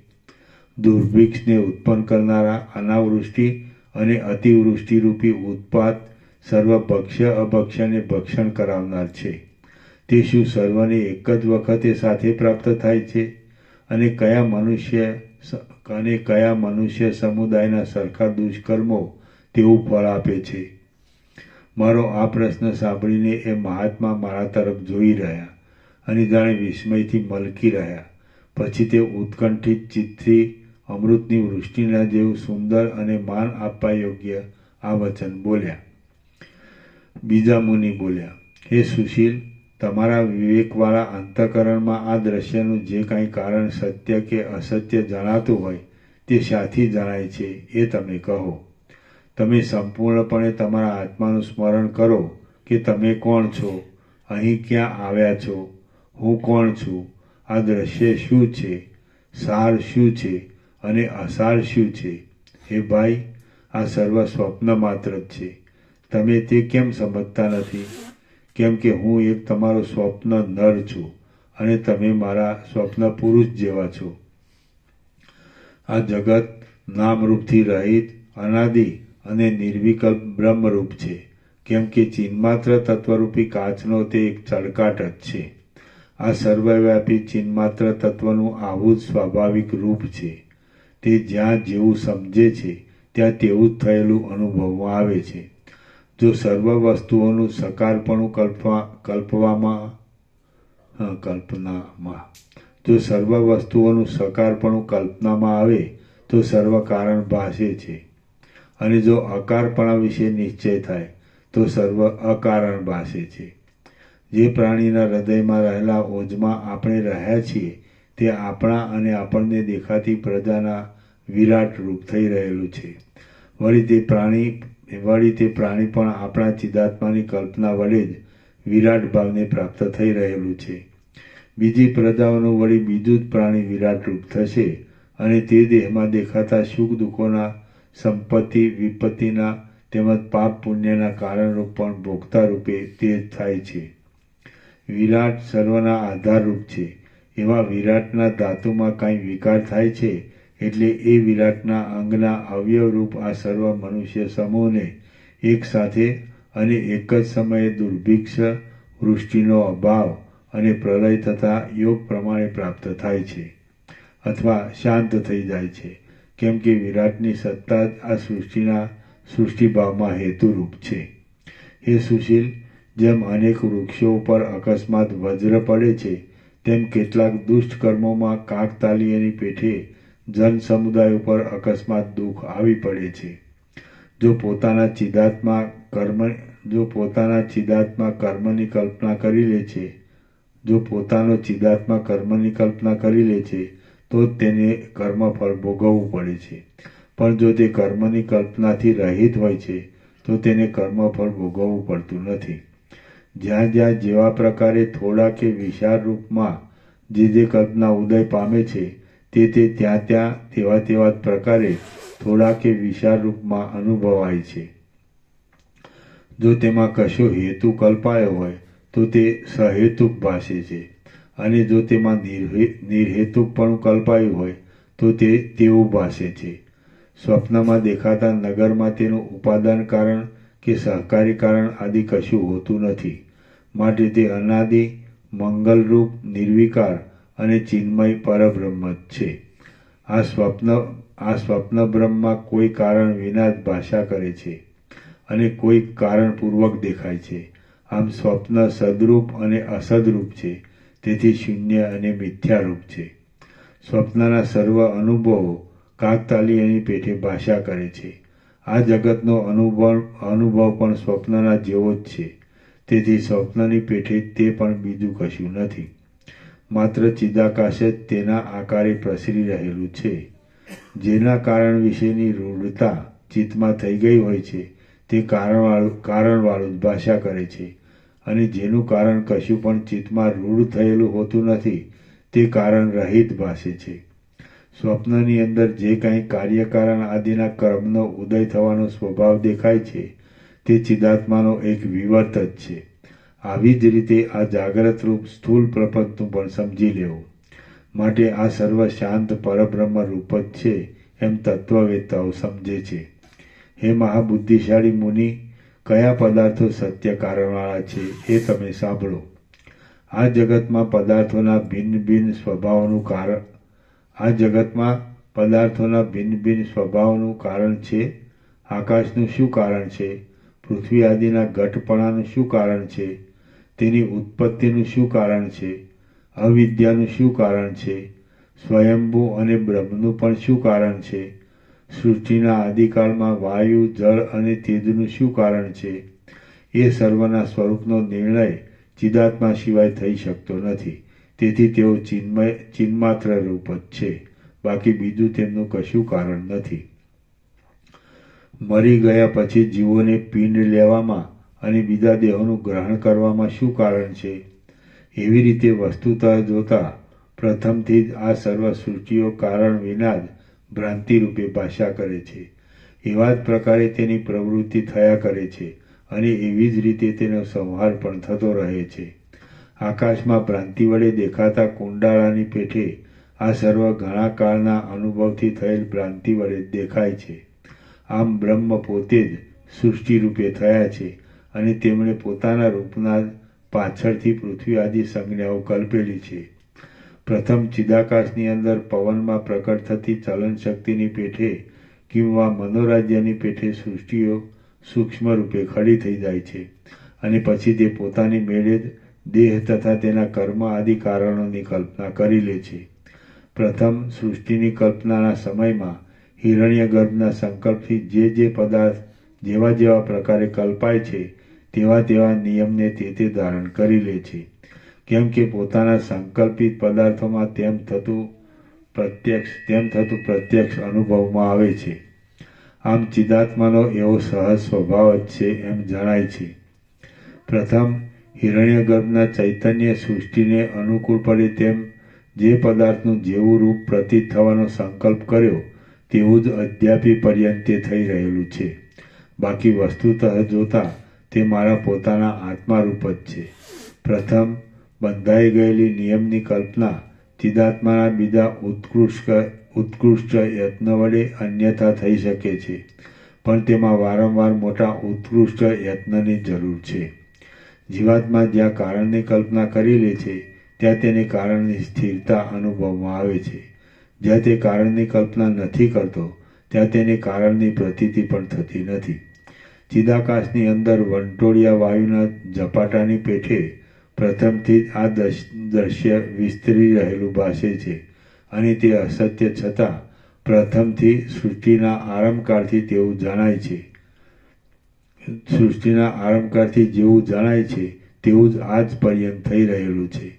S1: દુર્ભિક્ષને ઉત્પન્ન કરનારા અનાવૃષ્ટિ અને અતિવૃષ્ટિરૂપી ઉત્પાત સર્વ ભક્ષ્ય અભક્ષ્યને ભક્ષણ કરાવનાર છે. તે શું સર્વને એક જ વખતે સાથે પ્રાપ્ત થાય છે? અને કયા મનુષ્ય સમુદાયના સરખા દુષ્કર્મો તેવું ફળ આપે છે? મારો આ પ્રશ્ન સાંભળીને એ મહાત્મા મારા તરફ જોઈ રહ્યા અને જાણે વિસ્મયથી મલકી રહ્યા. પછી તે ઉત્કંઠિત ચિત્તથી અમૃતની વૃષ્ટિના જેવું સુંદર અને માન આપવા યોગ્ય આ વચન બોલ્યા. બીજા મુનિ બોલ્યા, હે સુશીલ, તમારા વિવેકવાળા અંતઃકરણમાં આ દ્રશ્યનું જે કાંઈ કારણ સત્ય કે અસત્ય જણાતું હોય તે શાથી જણાય છે એ તમે કહો. તમે સંપૂર્ણપણે તમારા આત્માનું સ્મરણ કરો કે તમે કોણ છો, અહીં ક્યાં આવ્યા છો, હું કોણ છું, આ દ્રશ્ય શું છે, સાર શું છે અને અસાર શું છે. હે ભાઈ, આ સર્વ સ્વપ્ન માત્ર જ છે. તમે તે કેમ સમજતા નથી? કેમ કે હું એક તમારો સ્વપ્ન નર છું અને તમે મારા સ્વપ્ન પુરુષ જેવા છો. આ જગત નામરૂપથી રહિત, અનાદિ અને નિર્વિકલ્પ બ્રહ્મરૂપ છે. કેમ કે ચિન્માત્ર તત્વરૂપી કાચનો તે એક ચળકાટ જ છે. આ સર્વવ્યાપી ચિન્માત્ર તત્વનું આવું જ સ્વાભાવિક રૂપ છે. તે જ્યાં જેવું સમજે છે ત્યાં તેવું જ થયેલું અનુભવમાં આવે છે. જો સર્વ વસ્તુઓનું સકારપણું કલ્પનામાં આવે તો સર્વ કારણ ભાસે છે અને જો અકારપણા વિશે નિશ્ચય થાય તો સર્વ અકારણ ભાસે છે. જે પ્રાણીના હૃદયમાં રહેલા ઓજમાં આપણે રહ્યા છીએ તે આપણા અને આપણને દેખાતી પ્રજાના વિરાટ રૂપ થઈ રહેલું છે. વળી તે પ્રાણી પણ આપણા ચિદાત્માની કલ્પના વડે જ વિરાટ ભાવને પ્રાપ્ત થઈ રહેલું છે. બીજી પ્રજાઓનું વળી બીજું જ પ્રાણી વિરાટ રૂપ થશે અને તે દેહમાં દેખાતા સુખ દુઃખોના, સંપત્તિ વિપત્તિના તેમજ પાપ પુણ્યના કારણરૂપ પણ ભોગતા રૂપે તે જ થાય છે. વિરાટ સર્વના આધારરૂપ છે. એવા વિરાટના ધાતુમાં કાંઈ વિકાર થાય છે એટલે એ વિરાટના અંગના અવયવરૂપ આ સર્વ મનુષ્ય સમૂહને એક સાથે અને એક જ સમયે દુર્ભિક્ષ, વૃષ્ટિનો અભાવ અને પ્રલય થતાં યોગ પ્રમાણે પ્રાપ્ત થાય છે અથવા શાંત થઈ જાય છે, કેમ કે વિરાટની સત્તા જ આ સૃષ્ટિભાવમાં હેતુરૂપ છે. હે સુશીલ, જેમ અનેક વૃક્ષો ઉપર અકસ્માત વજ્ર પડે છે તેમ કેટલાક દુષ્ટ કર્મોમાં કાકતાલીયની પેઠે જન સમુદાય ઉપર અકસ્માત દુઃખ આવી પડે છે. જો પોતાના ચિદાત્મા કર્મની કલ્પના કરી લે છે તો જ તેને કર્મફળ ભોગવવું પડે છે. પણ જો તે કર્મની કલ્પનાથી રહિત હોય છે તો તેને કર્મફળ ભોગવવું પડતું નથી. જ્યાં જ્યાં જેવા પ્રકારે થોડા કે વિશાળ રૂપમાં જે કલ્પના ઉદય પામે છે તે ત્યાં ત્યાં તેવા જ પ્રકારે થોડા કે વિશાળ રૂપમાં અનુભવાય છે. જો તેમાં કશો હેતુ કલ્પાયો હોય તો તે સહેતુક ભાસે છે અને જો તેમાં નિર્હેતુકપણું કલ્પાયું હોય તો તે તેવું ભાસે છે. સ્વપ્નમાં દેખાતા નગરમાં તેનું ઉપાદાન કારણ કે સહકારી કારણ આદિ કશું હોતું નથી. માટે તે અનાદિ, મંગલરૂપ, નિર્વિકાર અને ચિન્મય પરબ્રહ્મ જ છે. આ સ્વપ્ન બ્રહ્મમાં કોઈ કારણ વિના જ ભાષા કરે છે અને કોઈ કારણપૂર્વક દેખાય છે. આમ સ્વપ્ન સદરૂપ અને અસદરૂપ છે, તેથી શૂન્ય અને મિથ્યારૂપ છે. સ્વપ્નના સર્વ અનુભવો કાકતાલીયની પેઠે ભાષા કરે છે. આ જગતનો અનુભવ પણ સ્વપ્નના જેવો જ છે. તેથી સ્વપ્નની પેઠે તે પણ બીજું કશું નથી. માત્ર ચિદાકાશ જ તેના આકારે પ્રસરી રહેલું છે. જેના કારણ વિશેની રૂઢતા ચિત્તમાં થઈ ગઈ હોય છે તે કારણવાળું જ ભાષા કરે છે અને જેનું કારણ કશું પણ ચિત્તમાં રૂઢ થયેલું હોતું નથી તે કારણ રહિત ભાષે છે. સ્વપ્નની અંદર જે કાંઈ કાર્યકારણ આદિના કર્મનો ઉદય થવાનો સ્વભાવ દેખાય છે તે ચિદાત્માનો એક વિવર્ત જ છે. આવી જ રીતે આ જાગ્રત રૂપ સ્થૂળ પ્રપંચનું પણ સમજી લેવું. માટે આ સર્વ શાંત પરબ્રહ્મ રૂપ જ છે એમ તત્વવેત્તાઓ સમજે છે. હે મહાબુદ્ધિશાળી મુનિ, કયા પદાર્થો સત્ય કારણવાળા છે એ તમે સાંભળો. આ જગતમાં પદાર્થોના ભિન્ન ભિન્ન સ્વભાવનું કારણ છે. આકાશનું શું કારણ છે? પૃથ્વી આદિના ઘટપણાનું શું કારણ છે? તેની ઉત્પત્તિનું શું કારણ છે? અવિદ્યાનું શું કારણ છે? સ્વયંભૂ અને બ્રહ્મનું પણ શું કારણ છે? સૃષ્ટિના આદિકાળમાં વાયુ, જળ અને તેજનું શું કારણ છે? એ સર્વના સ્વરૂપનો નિર્ણય ચિદાત્મા સિવાય થઈ શકતો નથી. તેથી તેઓ ચિન્માત્ર રૂપ જ છે, બાકી બીજું તેમનું કશું કારણ નથી. મરી ગયા પછી જીવોને પિંડ લેવામાં અને બીજા દેહોનું ગ્રહણ કરવામાં શું કારણ છે? એવી રીતે વસ્તુતઃ જોતા પ્રથમથી જ આ સર્વ સૃષ્ટિઓ કારણ વિના જ ભ્રાંતિ રૂપે ભાષા કરે છે. એવા જ પ્રકારે તેની પ્રવૃત્તિ થયા કરે છે અને એવી જ રીતે તેનો સંહાર પણ થતો રહે છે. આકાશમાં ભ્રાંતિ વડે દેખાતા કુંડાળાની પેઠે આ સર્વ ઘણા કાળના અનુભવથી થયેલ ભ્રાંતિ વડે દેખાય છે. આમ બ્રહ્મ પોતે જ સૃષ્ટિ રૂપે થયા છે અને તેમણે પોતાના રૂપના પાછળથી પૃથ્વી આદિ સંજ્ઞાઓ કલ્પેલી છે. પ્રથમ ચિદાકાશની અંદર પવનમાં પ્રકટ થતી ચલન શક્તિની પેઠે કિંવા મનોરાજ્યની પેઠે સૃષ્ટિઓ સૂક્ષ્મ રૂપે ખડી થઈ જાય છે અને પછી તે પોતાની મેળે જ દેહ તથા તેના કર્મ આદિ કારણોની કલ્પના કરી લે છે. પ્રથમ સૃષ્ટિની કલ્પનાના સમયમાં હિરણ્યગર્ભના સંકલ્પથી જે પદાર્થ જેવા પ્રકારે કલ્પાય છે તેવા તેવા નિયમને તે ધારણ કરી લે છે. કેમ કે પોતાના સંકલ્પિત પદાર્થોમાં તેમ થતું પ્રત્યક્ષ અનુભવમાં આવે છે. આમ ચિદાત્માનો એવો સહજ સ્વભાવ જ છે એમ જણાય છે. પ્રથમ હિરણ્યગર્ભના ચૈતન્ય સૃષ્ટિને અનુકૂળ પડે તેમ જે પદાર્થનું જેવું રૂપ પ્રતીત થવાનો સંકલ્પ કર્યો તેવું જ અદ્યાપી પર્યંતે થઈ રહેલું છે. બાકી વસ્તુતઃ જોતા તે મારા પોતાના આત્મારૂપ જ છે. પ્રથમ બંધાઈ ગયેલી નિયમની કલ્પના ચિદાત્માના બીજા ઉત્કૃષ્ટ યત્ન વડે અન્યથા થઈ શકે છે, પણ તેમાં વારંવાર મોટા ઉત્કૃષ્ટ યત્નની જરૂર છે. જીવાત્મા જ્યાં કારણની કલ્પના કરી લે છે ત્યાં તેને કારણની સ્થિરતા અનુભવમાં આવે છે. જ્યાં તે કારણની કલ્પના નથી કરતો ત્યાં તેને કારણની પ્રતીતિ પણ થતી નથી. ચિદાકાશની અંદર વંટોળિયા વાયુના ઝપાટાની પેઠે પ્રથમથી જ આ દ્રશ્ય વિસ્તરી રહેલું ભાસે છે અને તે અસત્ય છતાં પ્રથમથી સૃષ્ટિના આરંભકાળથી તેવું જણાય છે. સૃષ્ટિના આરંભકાળથી જેવું જણાય છે તેવું જ આજ પર્યંત થઈ રહેલું છે.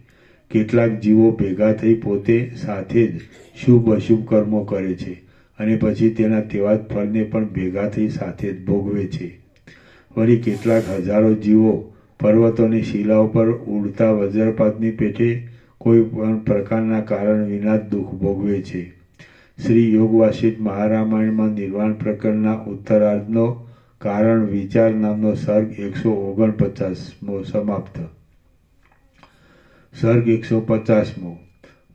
S1: કેટલાક જીવો ભેગા થઈ પોતે સાથે જ શુભ અશુભ કર્મો કરે છે અને પછી તેના તેવા જ ફળને પણ ભેગા થઈ સાથે જ ભોગવે છે. વળી કેટલાક હજારો જીવો પર્વતોની શિલાઓ પર ઉડતા વજ્રપાતની પેઠે કોઈ પણ પ્રકારના કારણ વિના જ દુઃખ ભોગવે છે. શ્રી યોગવાસિષ્ઠ મહારામાયણમાં નિર્વાણ પ્રકરણના ઉત્તરાર્ધનો કારણ વિચાર નામનો સર્ગ 149મો સમાપ્ત. સર્ગ 150મો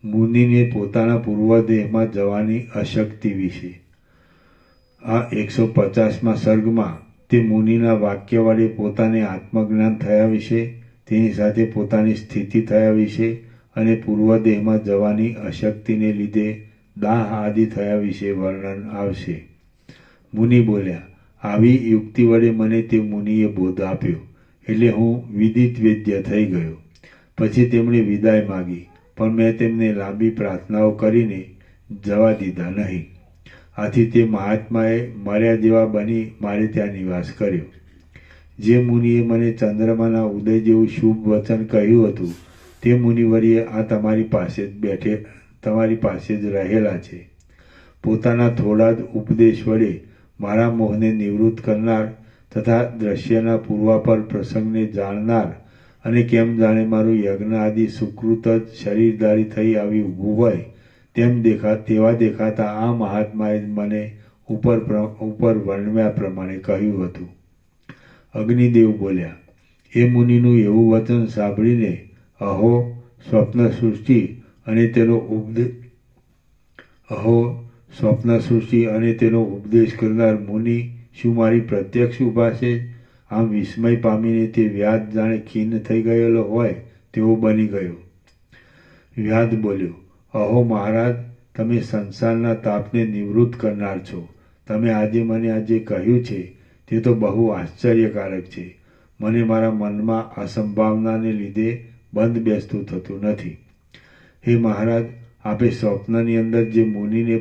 S1: મુનિને પોતાના પૂર્વદેહમાં જવાની અશક્તિ વિશે. આ 150મા સર્ગમાં તે મુનિના વાક્ય વડે પોતાને આત્મજ્ઞાન થયા વિશે, તેની સાથે પોતાની સ્થિતિ થયા વિશે અને પૂર્વદેહમાં જવાની અશક્તિને લીધે દાહ આદિ થયા વિશે વર્ણન આવશે. મુનિ બોલ્યા, આવી યુક્તિ વડે મને તે મુનિએ બોધ આપ્યો એટલે હું વિદિત વેદ્ય થઈ ગયો. પછી તેમણે વિદાય માગી, પણ મેં તેમને લાંબી પ્રાર્થનાઓ કરીને જવા દીધા નહીં. આથી તે મહાત્માએ મર્યા જેવા બની મારે ત્યાં નિવાસ કર્યો. જે મુનિએ મને ચંદ્રમાના ઉદય જેવું શુભ વચન કહ્યું હતું તે મુનિવર્ય આ તમારી પાસે જ રહેલા છે. પોતાના થોડા જ ઉપદેશ વડે મારા મોહને નિવૃત્ત કરનાર તથા દ્રશ્યના પૂર્વાપર પ્રસંગને જાણનાર અને કેમ જાણે મારું યજ્ઞ આદિ સુકૃત જ શરીરધારી થઈ આવી ઊભું હોય તેવા દેખાતા આ મહાત્માએ મને ઉપર વર્ણવ્યા પ્રમાણે કહ્યું હતું. અગ્નિદેવ બોલ્યા, એ મુનિનું એવું વચન સાંભળીને અહો સ્વપ્ન સૃષ્ટિ અને તેનો ઉપદેશ કરનાર મુનિ શું મારી પ્રત્યક્ષ ઊભા છે? આમ વિસ્મય પામીને તે વ્યાધ જાણે ખીન્ન થઈ ગયેલો હોય તેવો બની ગયો. વ્યાધ બોલ્યો, અહો મહારાજ, તમે સંસારના તાપને નિવૃત્ત કરનાર છો. તમે મને આજે કહ્યું છે તે તો બહુ આશ્ચર્યકારક છે. મને મારા મનમાં અસંભાવનાને લીધે બંધ બેસતું થતું નથી. હે મહારાજ, આપે સ્વપ્નની અંદર જે મુનિને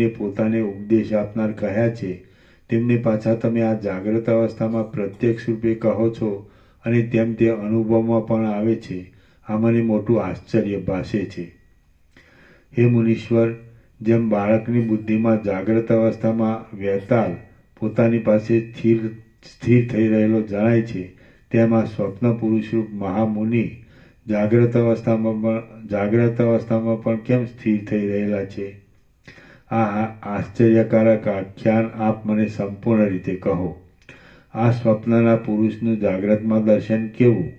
S1: પોતાને ઉપદેશ આપનાર કહ્યા છે તેમને પાછા તમે આ જાગ્રત અવસ્થામાં પ્રત્યક્ષ રૂપે કહો છો અને તેમ તે અનુભવમાં પણ આવે છે. આ મને મોટું આશ્ચર્ય ભાસે છે. હે મુનીશ્વર, જેમ બાળકની બુદ્ધિમાં જાગ્રત અવસ્થામાં વહેતાલ પોતાની પાસે સ્થિર થઈ રહેલો જણાય છે, તેમ આ સ્વપ્ન પુરુષરૂપ મહામુનિ જાગ્રત અવસ્થામાં પણ કેમ સ્થિર થઈ રહેલા છે? આ આશ્ચર્યકારક આખ્યાન આપ મને સંપૂર્ણ રીતે કહો. આ સ્વપ્નના પુરુષનું જાગ્રતમાં દર્શન કેવું?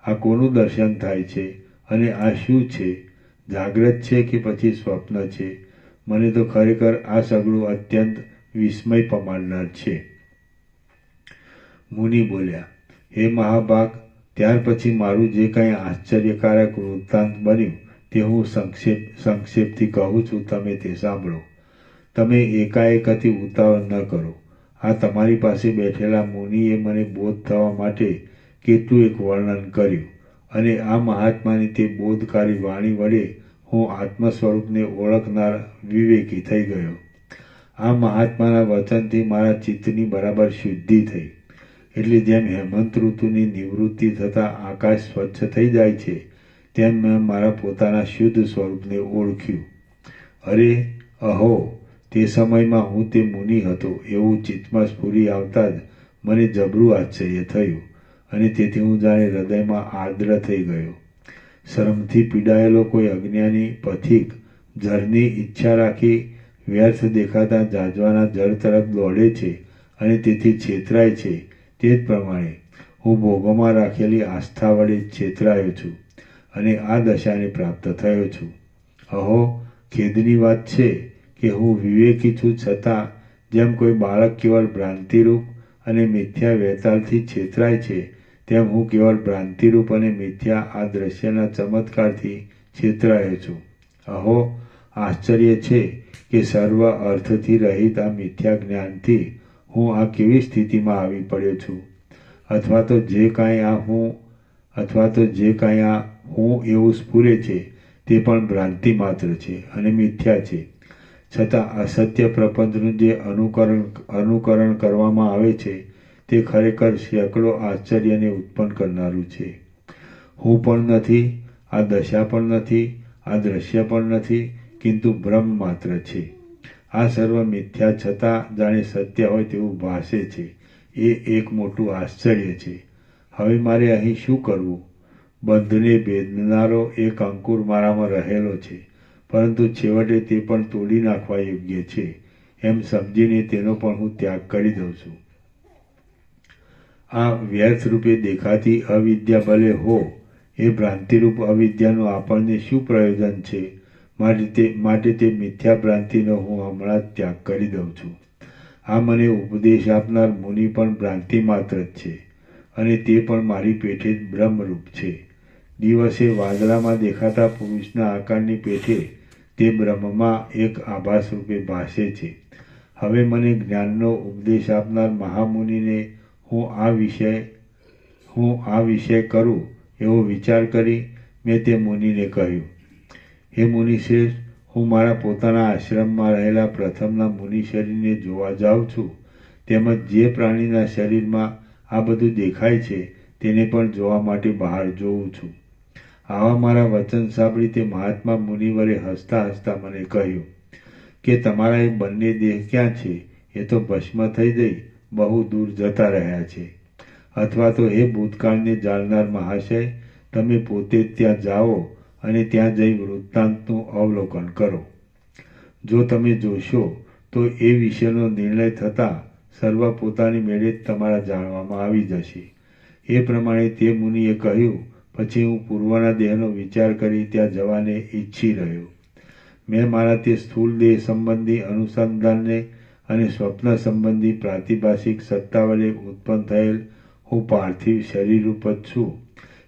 S1: આ કોનું દર્શન થાય છે અને આ શું છે? જાગ્રત છે કે પછી સ્વપ્ન છે? મને તો ખરેખર આ સગળું અત્યંત વિસ્મય પમાડનાર છે. મુનિ બોલ્યા, હે મહાભાગ, ત્યાર પછી મારું જે કંઈ આશ્ચર્યકારક વૃત્તાંત બન્યું તે હું સંક્ષેપથી કહું છું, તમે તે સાંભળો. તમે એકાએક અતિ ઉતાવળ ન કરો. આ તમારી પાસે બેઠેલા મુનિએ મને બોધ થવા માટે કેટલું એક વર્ણન કર્યું અને આ મહાત્માની તે બોધકારી વાણી વડે હું આત્મ સ્વરૂપને ઓળખનાર વિવેકી થઈ ગયો. આ મહાત્માના વચનથી મારા ચિત્તની બરાબર શુદ્ધિ થઈ. એટલે જેમ હેમંત ઋતુની નિવૃત્તિ થતાં આકાશ સ્વચ્છ થઈ જાય છે, તેમ મેં મારા પોતાના શુદ્ધ સ્વરૂપને ઓળખ્યું. અરે અહો, તે સમયમાં હું તે મુનિ હતો એવું ચિત્તમાં સ્ફુરી આવતા જ મને જબરું આશ્ચર્ય થયું અને તેથી હું જાણે હૃદયમાં આર્દ્ર થઈ ગયો. શરમથી પીડાયેલો કોઈ અજ્ઞાની પથિક જળની ઈચ્છા રાખી વ્યર્થ દેખાતા જાજવાના જળ તરફ દોડે છે અને તેથી છેતરાય છે, તે જ પ્રમાણે હું ભોગોમાં રાખેલી આસ્થા વડે છેતરાયો છું અને આ દશાને પ્રાપ્ત થયો છું. અહો, ખેદની વાત છે કે હું વિવેકી છું, છતાં જેમ કોઈ બાળક કેવળ ભ્રાંતિરૂપ અને મિથ્યા વેતાલથી છેતરાય છે, તેમ હું કેવળ ભ્રાંતિરૂપ અને મિથ્યા આ દ્રશ્યના ચમત્કારથી છેતરાયો છું. અહો, આશ્ચર્ય છે કે સર્વ અર્થથી રહિત આ મિથ્યા જ્ઞાનથી હું આ કેવી સ્થિતિમાં આવી પડ્યો છું. અથવા તો જે કાંઈ આ હું એવું સ્ફુરે છે તે પણ ભ્રાંતિ માત્ર છે અને મિથ્યા છે. છતાં અસત્ય પ્રપંચનું જે અનુકરણ કરવામાં આવે છે તે ખરેખર સેંકડો આશ્ચર્યને ઉત્પન્ન કરનારું છે. હું પણ નથી, આ દશા પણ નથી, આ દ્રશ્ય પણ નથી, કિંતુ બ્રહ્મ માત્ર છે. આ સર્વ મિથ્યા છતાં જાણે સત્ય હોય તેવું ભાસે છે. એ એક મોટું આશ્ચર્ય છે. હવે મારે અહીં શું કરવું? બંધને ભેદનારો એક અંકુર મારામાં રહેલો છે, પરંતુ છેવટે તે પણ તોડી નાખવા યોગ્ય છે એમ સમજીને તેનો પણ હું ત્યાગ કરી દઉં છું. આ વ્યર્થ રૂપે દેખાતી અવિદ્યા ભલે હો, એ ભ્રાંતિરૂપ અવિદ્યાનું આપણને શું પ્રયોજન છે? માટે તે મિથ્યા ભ્રાંતિનો હું હમણાં જ ત્યાગ કરી દઉં છું. આ મને ઉપદેશ આપનાર મુનિ પણ ભ્રાંતિ માત્ર જ છે અને તે પણ મારી પેઠે જ બ્રહ્મરૂપ છે. દિવસે વાદળામાં દેખાતા પુરુષના આકારની પેઠે તે બ્રહ્મમાં એક આભાસ રૂપે ભાસે છે. હવે મને જ્ઞાનનો ઉપદેશ આપનાર મહામુનિને હું આ વિષય કરું એવો વિચાર કરી મેં તે મુનિને કહ્યું, હે મુનિશ્રેષ્ઠ, હું મારા પોતાના આશ્રમમાં રહેલા પ્રથમના મુનિ શરીરને જોવા જાઉં છું, તેમજ જે પ્રાણીના શરીરમાં આ બધું દેખાય છે તેને પણ જોવા માટે બહાર જોઉં છું. આવા મારા વચન સાંભળી તે મહાત્મા મુનિવરે હસતા હસતા મને કહ્યું કે તમારા એ બંને દેહ ક્યાં છે? એ તો ભસ્મ થઈ જઈ બહુ દૂર જતા રહ્યા છે. અથવા તો હે ભૂતકાળને જાણનાર મહાશય, તમે પોતે ત્યાં જાઓ અને ત્યાં જઈ વૃત્તાંતનું અવલોકન કરો. જો તમે જોશો તો એ વિષયનો નિર્ણય થતાં સર્વ પોતાની મેળે જ તમારા જાણવામાં આવી જશે. એ પ્રમાણે તે મુનિએ કહ્યું. પછી હું પૂર્વના દેહનો વિચાર કરી ત્યાં જવાને ઈચ્છી રહ્યો. મેં મારા તે સ્થૂળ દેહ સંબંધી અનુસંધાનને અને સ્વપ્ન સંબંધી પ્રાતિભાષિક સત્તા વડે ઉત્પન્ન થયેલ હું પાર્થિવ શરીરરૂપ જ છું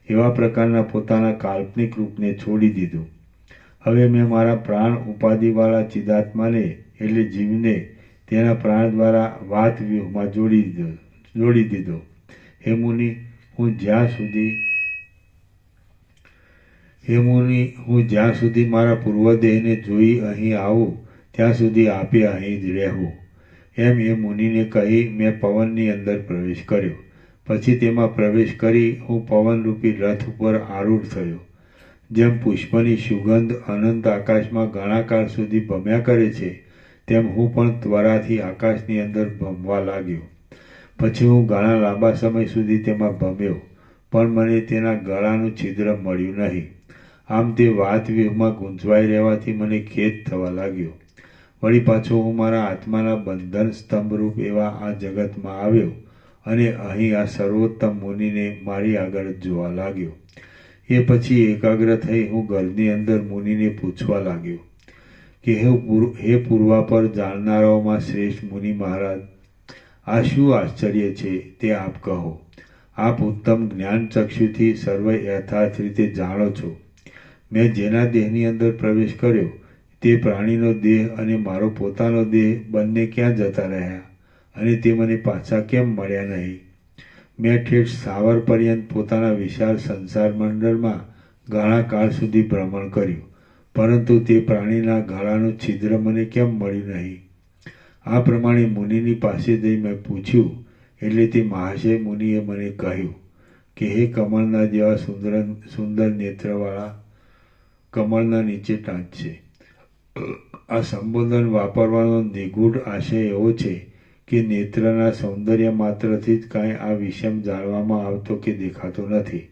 S1: એવા પ્રકારના પોતાના કાલ્પનિક રૂપને છોડી દીધું. હવે મેં મારા પ્રાણ ઉપાધિવાળા ચિદાત્માને એટલે જીવને તેના પ્રાણ દ્વારા વાત વ્યૂહમાં જોડી દીધો. હે મુનિ, હું જ્યાં સુધી મારા પૂર્વદેહને જોઈ અહીં આવું ત્યાં સુધી આપે અહીં જ રહેવું. એમ એ મુનિને કહી મેં પવનની અંદર પ્રવેશ કર્યો. પછી તેમાં પ્રવેશ કરી હું પવનરૂપી રથ ઉપર આરૂઢ થયો. જેમ પુષ્પની સુગંધ અનંત આકાશમાં ઘણા કાળ સુધી ભમ્યા કરે છે, તેમ હું પણ ત્વરાથી આકાશની અંદર ભમવા લાગ્યો. પછી હું ઘણા લાંબા સમય સુધી તેમાં ભમ્યો, પણ મને તેના ગળાનું છિદ્ર મળ્યું નહીં. આમ તે વાત વ્યૂહમાં ગૂંચવાઈ રહેવાથી મને ખેદ થવા લાગ્યો. વળી પાછો હું મારા આત્માના બંધન સ્તંભરૂપ એવા આ જગતમાં આવ્યો અને અહીં આ સર્વોત્તમ મુનિને મારી આગળ જ જોવા લાગ્યો. એ પછી એકાગ્ર થઈ હું ઘરની અંદર મુનિને પૂછવા લાગ્યો કે હે પૂર્વાપર જાણનારાઓમાં શ્રેષ્ઠ મુનિ મહારાજ, આ શું આશ્ચર્ય છે તે આપ કહો. આપ ઉત્તમ જ્ઞાન ચક્ષુથી સર્વ યથાર્થ રીતે જાણો છો. મેં જેના દેહની અંદર પ્રવેશ કર્યો તે પ્રાણીનો દેહ અને મારો પોતાનો દેહ બંને ક્યાં જતા રહ્યા અને તે મને પાછા કેમ મળ્યા નહીં? મેં ઠેઠ સ્થાવર પર્યંત પોતાના વિશાળ સંસાર મંડળમાં ઘણા કાળ સુધી ભ્રમણ કર્યું, પરંતુ તે પ્રાણીના ગળાનું છિદ્ર મને કેમ મળ્યું નહીં? આ પ્રમાણે મુનિની પાસે જઈ મેં પૂછ્યું એટલે તે મહાશય મુનિએ મને કહ્યું કે હે કમળના જેવા સુંદર નેત્રવાળા, કમળના નીચે ટાંચશે. આ સંબોધન વાપરવાનો નિગૂઢ આશય એવો છે કે નેત્રના સૌંદર્ય માત્રથી જ કાંઈ આ વિષમ જાણવામાં આવતો કે દેખાતો નથી,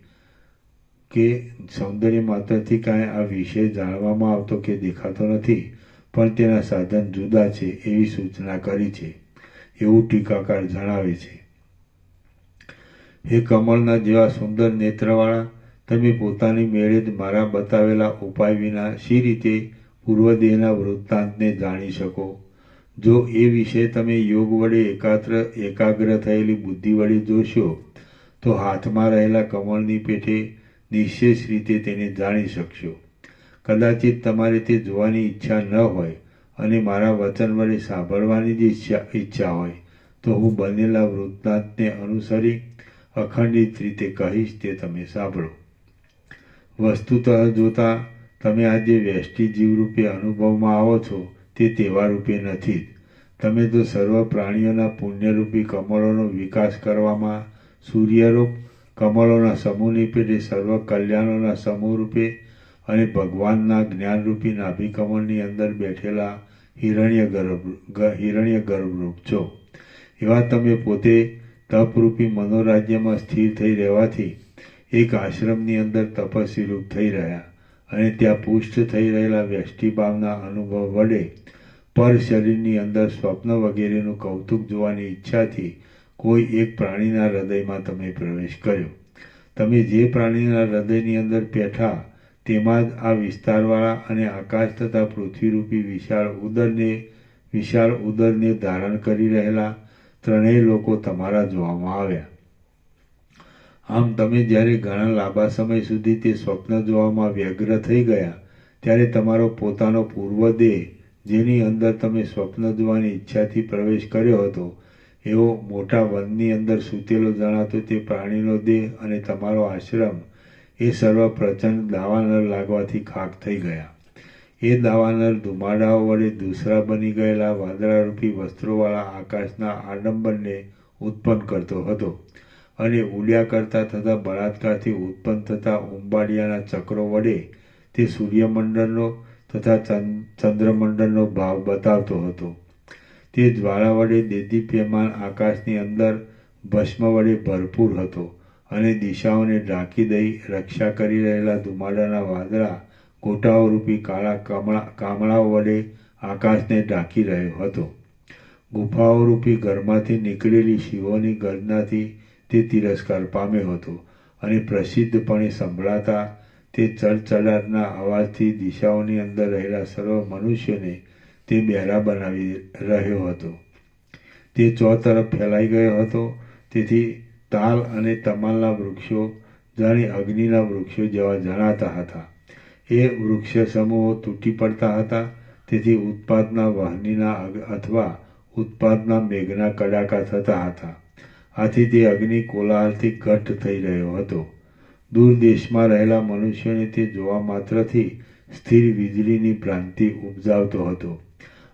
S1: કે સૌંદર્ય માત્રથી કાંઈ આ વિષય જાણવામાં આવતો કે દેખાતો નથી, પણ તેના સાધન જુદા છે એવી સૂચના કરી છે, એવું ટીકાકાર જણાવે છે. હે કમળના જેવા સુંદર નેત્રવાળા, તમે પોતાની મેળે જ મારા બતાવેલા ઉપાય વિના શી રીતે પૂર્વદેહના વૃત્તાંતને જાણી શકો? જો એ વિશે તમે યોગ વડે એકાગ્ર થયેલી બુદ્ધિ વડે જોશો તો હાથમાં રહેલા કમળની પેઠે નિશ્ચેષ રીતે તેને જાણી શકશો. કદાચિત તમારે તે જોવાની ઈચ્છા ન હોય અને મારા વચન વડે સાંભળવાની જ ઈચ્છા હોય તો હું બનેલા વૃત્તાંતને અનુસરી અખંડિત રીતે કહીશ, તે તમે સાંભળો. વસ્તુતઃ જોતા તમે આજે વ્યષ્ટિ જીવરૂપે અનુભવમાં આવો છો તે તેવા રૂપે નથી જ. તમે તો સર્વ પ્રાણીઓના પુણ્યરૂપી કમળોનો વિકાસ કરવામાં સૂર્યરૂપ કમળોના સમૂહની પેટે સર્વ કલ્યાણોના સમૂહ રૂપે અને ભગવાનના જ્ઞાનરૂપી નાભી કમળની અંદર બેઠેલા હિરણ્ય ગર્ભરૂપ છો. એવા તમે પોતે તપરૂપી મનોરાજ્યમાં સ્થિર થઈ રહેવાથી એક આશ્રમની અંદર તપસ્વી રૂપ થઈ રહ્યા અને ત્યાં પુષ્ટ થઈ રહેલા વ્યષ્ટિભાવના અનુભવ વડે પર શરીરની અંદર સ્વપ્ન વગેરેનું કૌતુક જોવાની ઈચ્છાથી કોઈ એક પ્રાણીના હૃદયમાં તમે પ્રવેશ કર્યો. તમે જે પ્રાણીના હૃદયની અંદર બેઠા તેમાં જ આ વિસ્તારવાળા અને આકાશ તથા પૃથ્વીરૂપી વિશાળ ઉદરને ધારણ કરી રહેલા ત્રણેય લોકો તમારા જોવામાં આવ્યા. આમ તમે જ્યારે ઘણા લાંબા સમય સુધી તે સ્વપ્ન જોવામાં વ્યગ્ર થઈ ગયા ત્યારે તમારો પોતાનો પૂર્વદેહ, જેની અંદર તમે સ્વપ્ન જોવાની ઈચ્છાથી પ્રવેશ કર્યો હતો, એવો મોટા વનની અંદર સૂતેલો જણાતો તે પ્રાણીનો દેહ અને તમારો આશ્રમ એ સર્વ પ્રચંડ દાવાનળ લાગવાથી ખાક થઈ ગયા. એ દાવાનળ ધુમાડાઓ વડે દૂસરા બની ગયેલા વાદળારૂપી વસ્ત્રોવાળા આકાશના આડંબરને ઉત્પન્ન કરતો હતો અને ઉડ્યા કરતા તથા બળાત્કારથી ઉત્પન્ન થતા ઉંબાડિયાના ચક્રો વડે તે સૂર્યમંડળનો તથા ચંદ્રમંડળનો ભાવ બતાવતો હતો. તે જ્વાળા વડે દેદીપ્યમાન આકાશની અંદર ભસ્મ વડે ભરપૂર હતો અને દિશાઓને ઢાંકી દઈ રક્ષા કરી રહેલા ધુમાડાના વાદળા ગોટાઓરૂપી કાળા કામળાઓ વડે આકાશને ઢાંકી રહ્યો હતો. ગુફાઓરૂપી ઘરમાંથી નીકળેલી શિવોની ગર્જનાથી તે તિરસ્કાર પામ્યો હતો અને પ્રસિદ્ધપણે સંભળાતા તે ચડચડાટના અવાજથી દિશાઓની અંદર રહેલા સર્વ મનુષ્યોને તે બહેરા બનાવી રહ્યો હતો. તે ચોતરફ ફેલાઈ ગયો હતો. તેથી તાલ અને તમાલના વૃક્ષો જાણે અગ્નિના વૃક્ષો જેવા જણાતા હતા. એ વૃક્ષ સમૂહો તૂટી પડતા હતા. તેથી ઉત્પાતના વહનીના અથવા ઉત્પાતના મેઘના કડાકા થતા હતા. આથી તે અગ્નિ કોલાહલથી ઘટ્ટ થઈ રહ્યો હતો. દૂર દેશમાં રહેલા મનુષ્યોને તે જોવા માત્રથી સ્થિર વીજળીની ભ્રાંતિ ઉપજાવતો હતો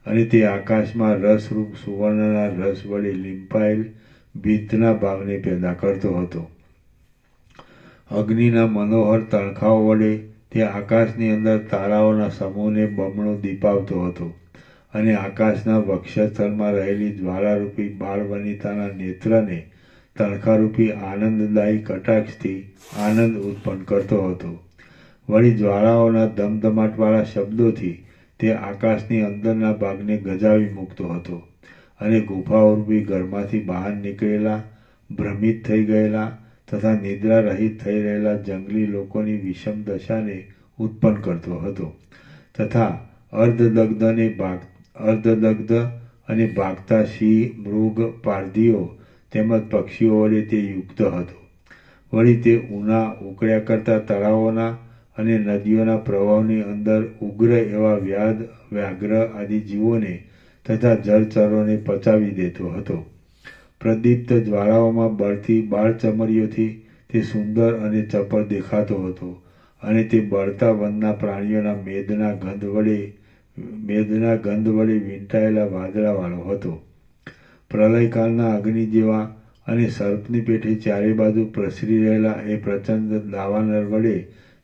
S1: અને તે આકાશમાં રસરૂપ સુવર્ણના રસ વડે લીંપાયેલ ભીંતના ભાવને પેદા કરતો હતો. અગ્નિના મનોહર તણખાઓ વડે તે આકાશની અંદર તારાઓના સમૂહને બમણો દીપાવતો હતો અને આકાશના વક્ષસ્થળમાં રહેલી જ્વાળારૂપી બાળ વનિતાના નેત્રને તણખારૂપી આનંદદાયી કટાક્ષથી આનંદ ઉત્પન્ન કરતો હતો. વળી જ્વાળાઓના ધમધમાટવાળા શબ્દોથી તે આકાશની અંદરના ભાગને ગજાવી મૂકતો હતો અને ગુફાઓરૂપી ઘરમાંથી બહાર નીકળેલા ભ્રમિત થઈ ગયેલા તથા નિદ્રા રહિત થઈ રહેલા જંગલી લોકોની વિષમ દશાને ઉત્પન્ન કરતો હતો તથા અર્ધદગ્ધ અને ભાગતા સિંહ, મૃગ, પારધીઓ તેમજ પક્ષીઓ વડે તે યુક્ત હતો. વળી તે ઊના ઉકળ્યા કરતા તળાવોના અને નદીઓના પ્રવાહની અંદર ઉગ્ર એવા વ્યાઘ્ર આદિ જીવોને તથા જળચરોને પચાવી દેતો હતો. પ્રદીપ્ત જ્વાળાઓમાં બળતી બાળચમરીઓથી તે સુંદર અને ચપળ દેખાતો હતો અને તે બળતા વનના પ્રાણીઓના મેદના ગંધ વડે વીંટાયેલા વાદળાવાળો હતો. પ્રલયકાળના અગ્નિ જેવા અને સર્પની પેઠે ચારે બાજુ પ્રસરી રહેલા એ પ્રચંડ દાવાનળ વડે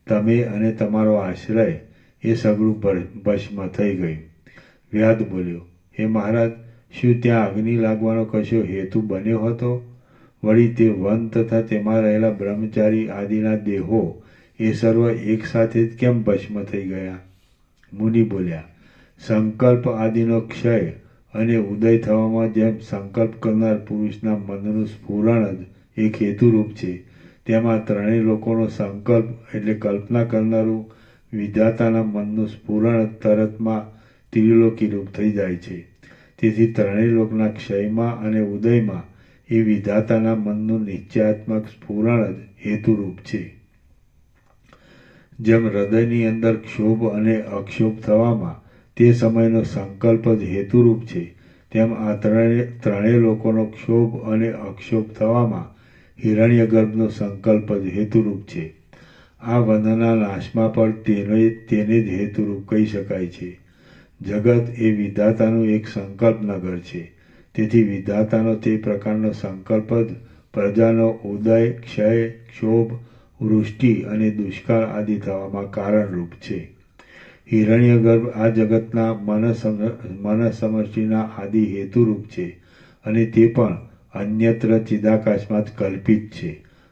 S1: તમે અને તમારો આશ્રય એ સગળું ભસ્મ થઈ ગયું. વ્યાધ બોલ્યો, હે મહારાજ, શું ત્યાં અગ્નિ લાગવાનો કશો હેતુ બન્યો હતો? વળી તે વન તથા તેમાં રહેલા બ્રહ્મચારી આદિના દેહો એ સર્વ એક સાથે જ કેમ ભસ્મ થઈ ગયા? મુનિ બોલ્યા, સંકલ્પ આદિનો ક્ષય અને ઉદય થવામાં જેમ સંકલ્પ કરનાર પુરુષના મનનું સ્ફુરણ જ એક હેતુરૂપ છે, તેમાં ત્રણેય લોકોનો સંકલ્પ એટલે કલ્પના કરનારું વિધાતાના મનનું સ્ફુરણ તરતમાં ત્રિલોકી રૂપ થઈ જાય છે. તેથી ત્રણેય લોકના ક્ષયમાં અને ઉદયમાં એ વિધાતાના મનનું નિશ્ચયાત્મક સ્ફુરણ જ હેતુરૂપ છે. જેમ હૃદયની અંદર ક્ષોભ અને અક્ષોભ થવામાં તે સમયનો સંકલ્પ જ હેતુરૂપ છે, તેમ આ ત્રણેય લોકોનો ક્ષોભ અને અક્ષોભ થવામાં હિરણ્યગર્ભનો સંકલ્પ જ હેતુરૂપ છે. આ વનના નાશમાં પણ તેને જ હેતુરૂપ કહી શકાય છે. જગત એ વિધાતાનું એક સંકલ્પ નગર છે. તેથી વિધાતાનો તે પ્રકારનો સંકલ્પ જ પ્રજાનો ઉદય, ક્ષય, ક્ષોભ, વૃષ્ટિ અને દુષ્કાળ આદિ થવામાં કારણરૂપ છે. હિરણ્યગર્ભ આ જગતના મન સમષ્ટિના આદિ હેતુરૂપ છે અને તે પણ અન્યત્ર ચિદાકાશમાં જ કલ્પિત છે.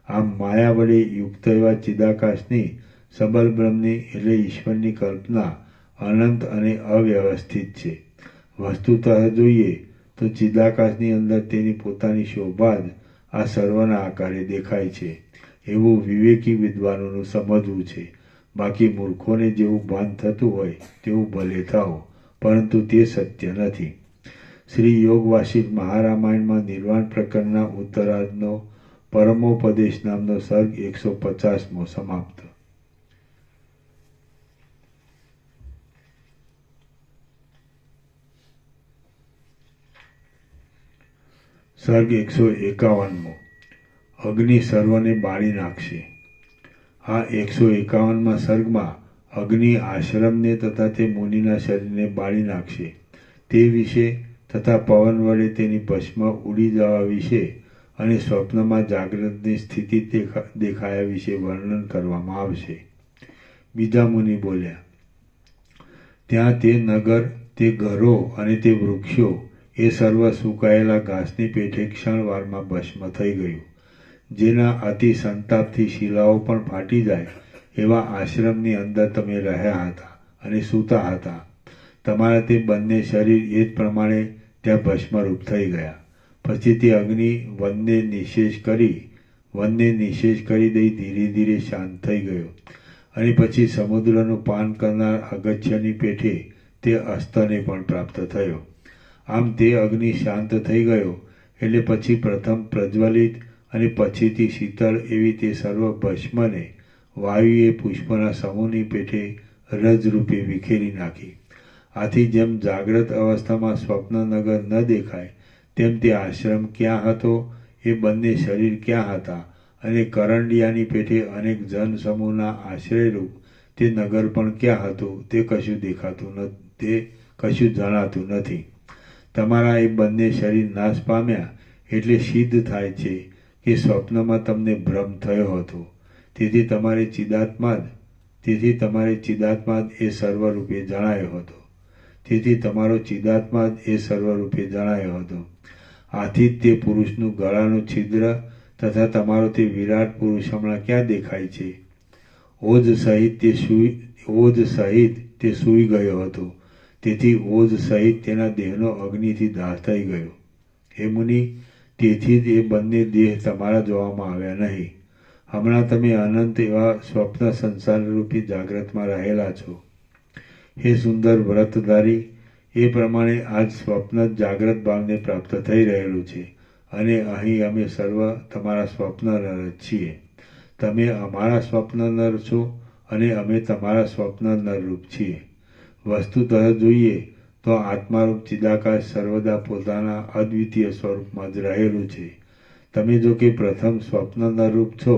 S1: આમ માયા વડે યુક્ત એવા ચિદાકાશની સબલ બ્રહ્મની એટલે ઈશ્વરની કલ્પના અનંત અને અવ્યવસ્થિત છે. વસ્તુતઃ જોઈએ તો ચિદાકાશની અંદર તેની પોતાની શોભા જ આ સર્વના આકારે દેખાય છે, એવું વિવેકી વિદ્વાનોનું સમજવું છે. બાકી મૂર્ખોને જેવું ભાન થતું હોય તેવું ભલે થાઓ, પરંતુ તે સત્ય નથી. શ્રી યોગ વાસિષ્ઠ મહારામાયણમાં નિર્વાણ પ્રકરણના ઉત્તરાર્ધનો પરમોપદેશ નામનો સર્ગ 150મો સમાપ્ત. સર્ગ 151મો. અગ્નિ સર્વને બાળી નાખશે. આ 151મા સર્ગમાં અગ્નિ આશ્રમને તથા તે મુનિના શરીરને બાળી નાખશે તે વિશે તથા પવન વડે તેની ભસ્મ ઉડી જવા વિશે અને સ્વપ્નમાં જાગ્રતની સ્થિતિ દેખાયા વિશે વર્ણન કરવામાં આવશે. બીજા મુનિ બોલ્યા, ત્યાં તે નગર, તે ઘરો અને તે વૃક્ષો એ સર્વ સુકાયેલા ઘાસની પેઠે ક્ષણવારમાં ભસ્મ થઈ ગયું. જેના અતિ સંતાપથી શિલાઓ પણ ફાટી જાય એવા આશ્રમની અંદર તમે રહ્યા હતા અને સૂતા હતા. તમારા તે બંને શરીર એ જ પ્રમાણે ત્યાં ભસ્મરૂપ થઈ ગયા. પછી તે અગ્નિ વનને નિશેષ કરી દઈ ધીરે ધીરે શાંત થઈ ગયો અને પછી સમુદ્રનું પાન કરનાર અગત્યની પેઠે તે અસ્તને પણ પ્રાપ્ત થયો. આમ તે અગ્નિ શાંત થઈ ગયો એટલે પછી પ્રથમ પ્રજ્વલિત અને પછીથી શીતળ એવી તે સર્વ ભસ્મને વાયુએ પુષ્પના સમૂહની પેઠે રજરૂપે વિખેરી નાખી. આથી જેમ જાગ્રત અવસ્થામાં સ્વપ્નનગર ન દેખાય તેમ તે આશ્રમ ક્યાં હતો, એ બંને શરીર ક્યાં હતા અને કરંડિયાની પેઠે અનેક જન સમૂહના આશ્રયરૂપ તે નગર પણ ક્યાં હતું તે કશું જણાતું નથી. તમારા એ બંને શરીર નાશ પામ્યા એટલે સિદ્ધ થાય છે કે સ્વપ્નમાં તમને ભ્રમ થયો હતો. તેથી તમારે ચિદાત્મા જ એ સર્વરૂપે જણાયો હતો. આથી જ તે પુરુષનું ગળાનું છિદ્ર તથા તમારો તે વિરાટ પુરુષ હમણાં ક્યાં દેખાય છે? ઓજ સહિત તે સૂઈ ગયો હતો. તેથી ઓજ સહિત તેના દેહનો અગ્નિથી દાહ થઈ ગયો. હે મુનિ, તેથી જ એ બંને દેહ તમારા જોવામાં આવ્યા નહીં. હમણાં તમે અનંત એવા સ્વપ્ન સંસારરૂપી જાગ્રતમાં રહેલા છો. હે સુંદર વ્રતધારી, એ પ્રમાણે આજ સ્વપ્ન જ જાગ્રત ભાવને પ્રાપ્ત થઈ રહેલું છે અને અહીં અમે સર્વ તમારા સ્વપ્ન નર છીએ. તમે અમારા સ્વપ્ન નર છો અને અમે તમારા સ્વપ્ન નરરૂપ છીએ. વસ્તુતઃ જોઈએ તો આત્મારૂપ ચિદાકાશ સર્વદા પોતાના અદ્વિતીય સ્વરૂપમાં જ રહેલું છે. તમે જો કે પ્રથમ સ્વપ્ન નરરૂપ છો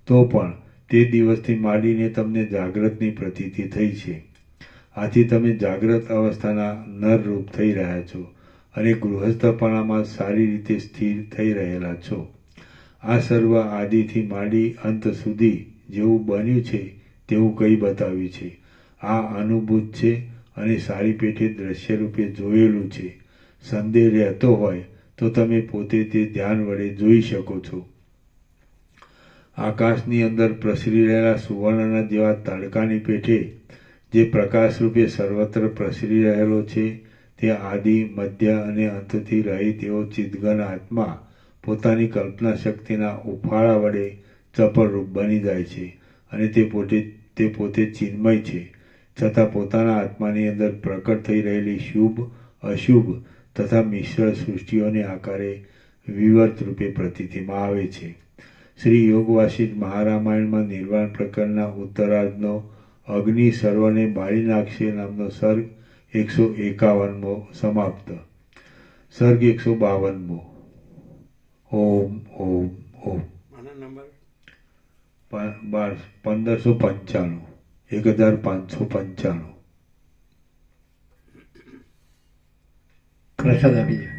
S1: તો પણ તે દિવસથી માંડીને તમને જાગ્રતની પ્રતીતિ થઈ છે. આથી તમે જાગ્રત અવસ્થાના નરરૂપ થઈ રહ્યા છો અને ગૃહસ્થપણામાં સારી રીતે સ્થિર થઈ રહેલા છો. આ સર્વ આદિથી માંડી અંત સુધી જેવું બન્યું છે તેવું કહી બતાવ્યું છે. આ અનુભૂત છે અને સારી પેઠે દ્રશ્ય રૂપે જોયેલું છે. સંદેહ રહેતો હોય તો તમે પોતે તે ધ્યાન વડે જોઈ શકો છો. આકાશની અંદર પ્રસરી રહેલા સુવર્ણના જેવા તડકાની પેઠે જે પ્રકાશ રૂપે સર્વત્ર પ્રસરી રહેલો છે તે આદિ મધ્ય અને અંતથી રહિત એવો ચિદઘન આત્મા પોતાની કલ્પના શક્તિના ઉફાળા વડે ચપળરૂપ બની જાય છે અને તે પોતે ચિન્મય છે, છતાં પોતાના આત્માની અંદર પ્રકટ થઈ રહેલી શુભ અશુભ તથા મિશ્ર સૃષ્ટિઓને આકારે વિવર્ત રૂપે પ્રતીતિમાં આવે છે. શ્રી યોગ વાસિષ્ઠ મહારામાયણમાં નિર્વાણ પ્રકરણના ઉત્તરાર્ધનો અગ્નિ સર્વને બાળી નાખશે નામનો સર્ગ 151મો સમાપ્ત. સર્ગ 152મો. ઓમ ઓમ ઓમ.
S2: આના નંબર
S1: 1595 1595.
S2: પ્રસાદ આપી દે.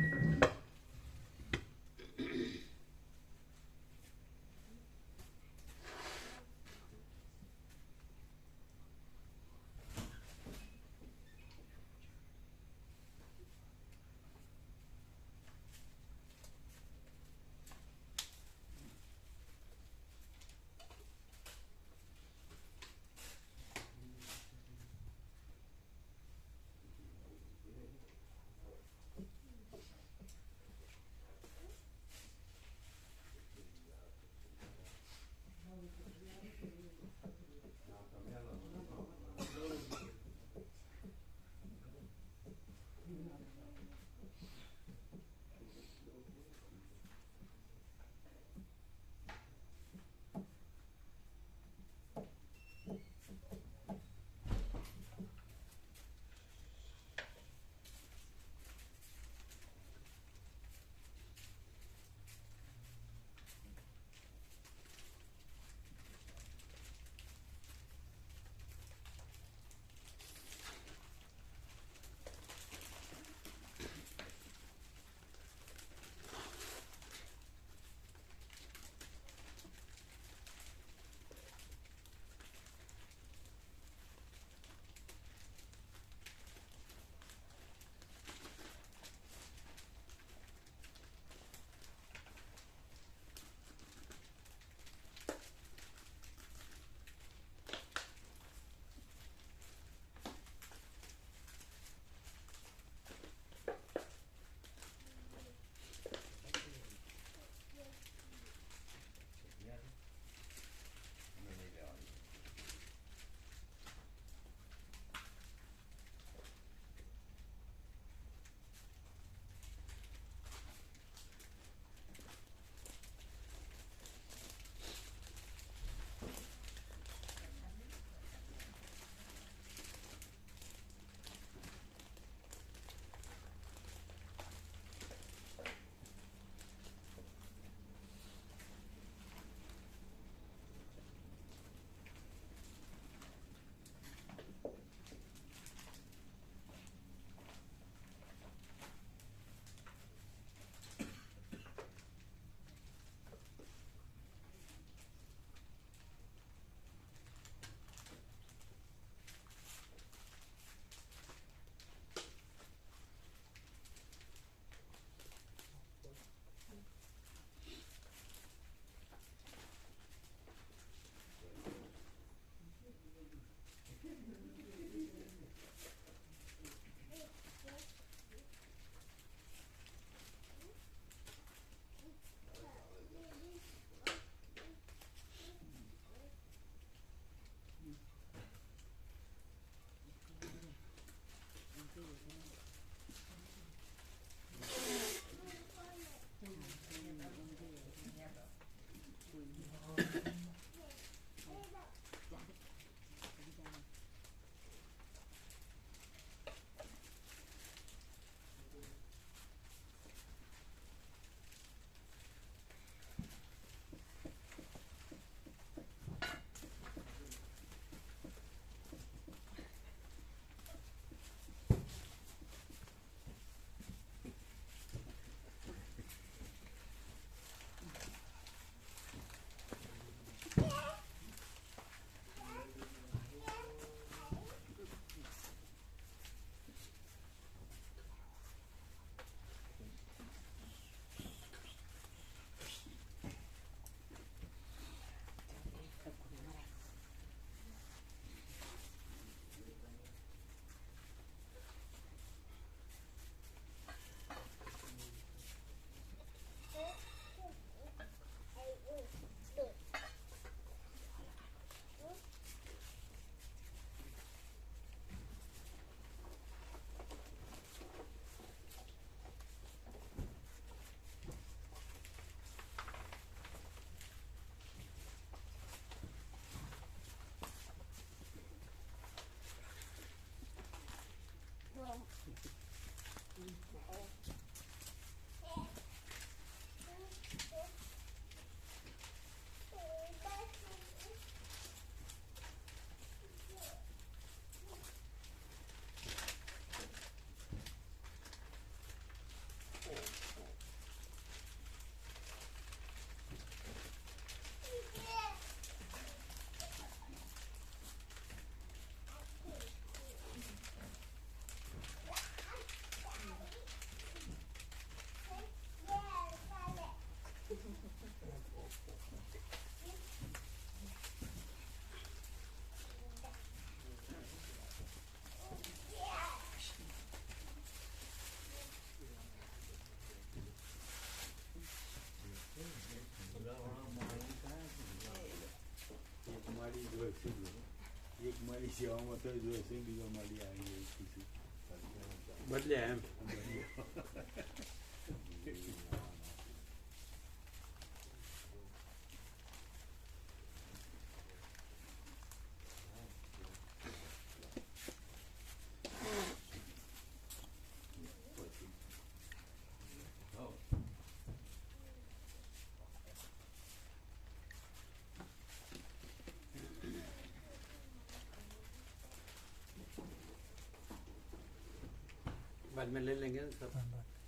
S2: બદલ્યા એમ बाद में ले लेंगे सब।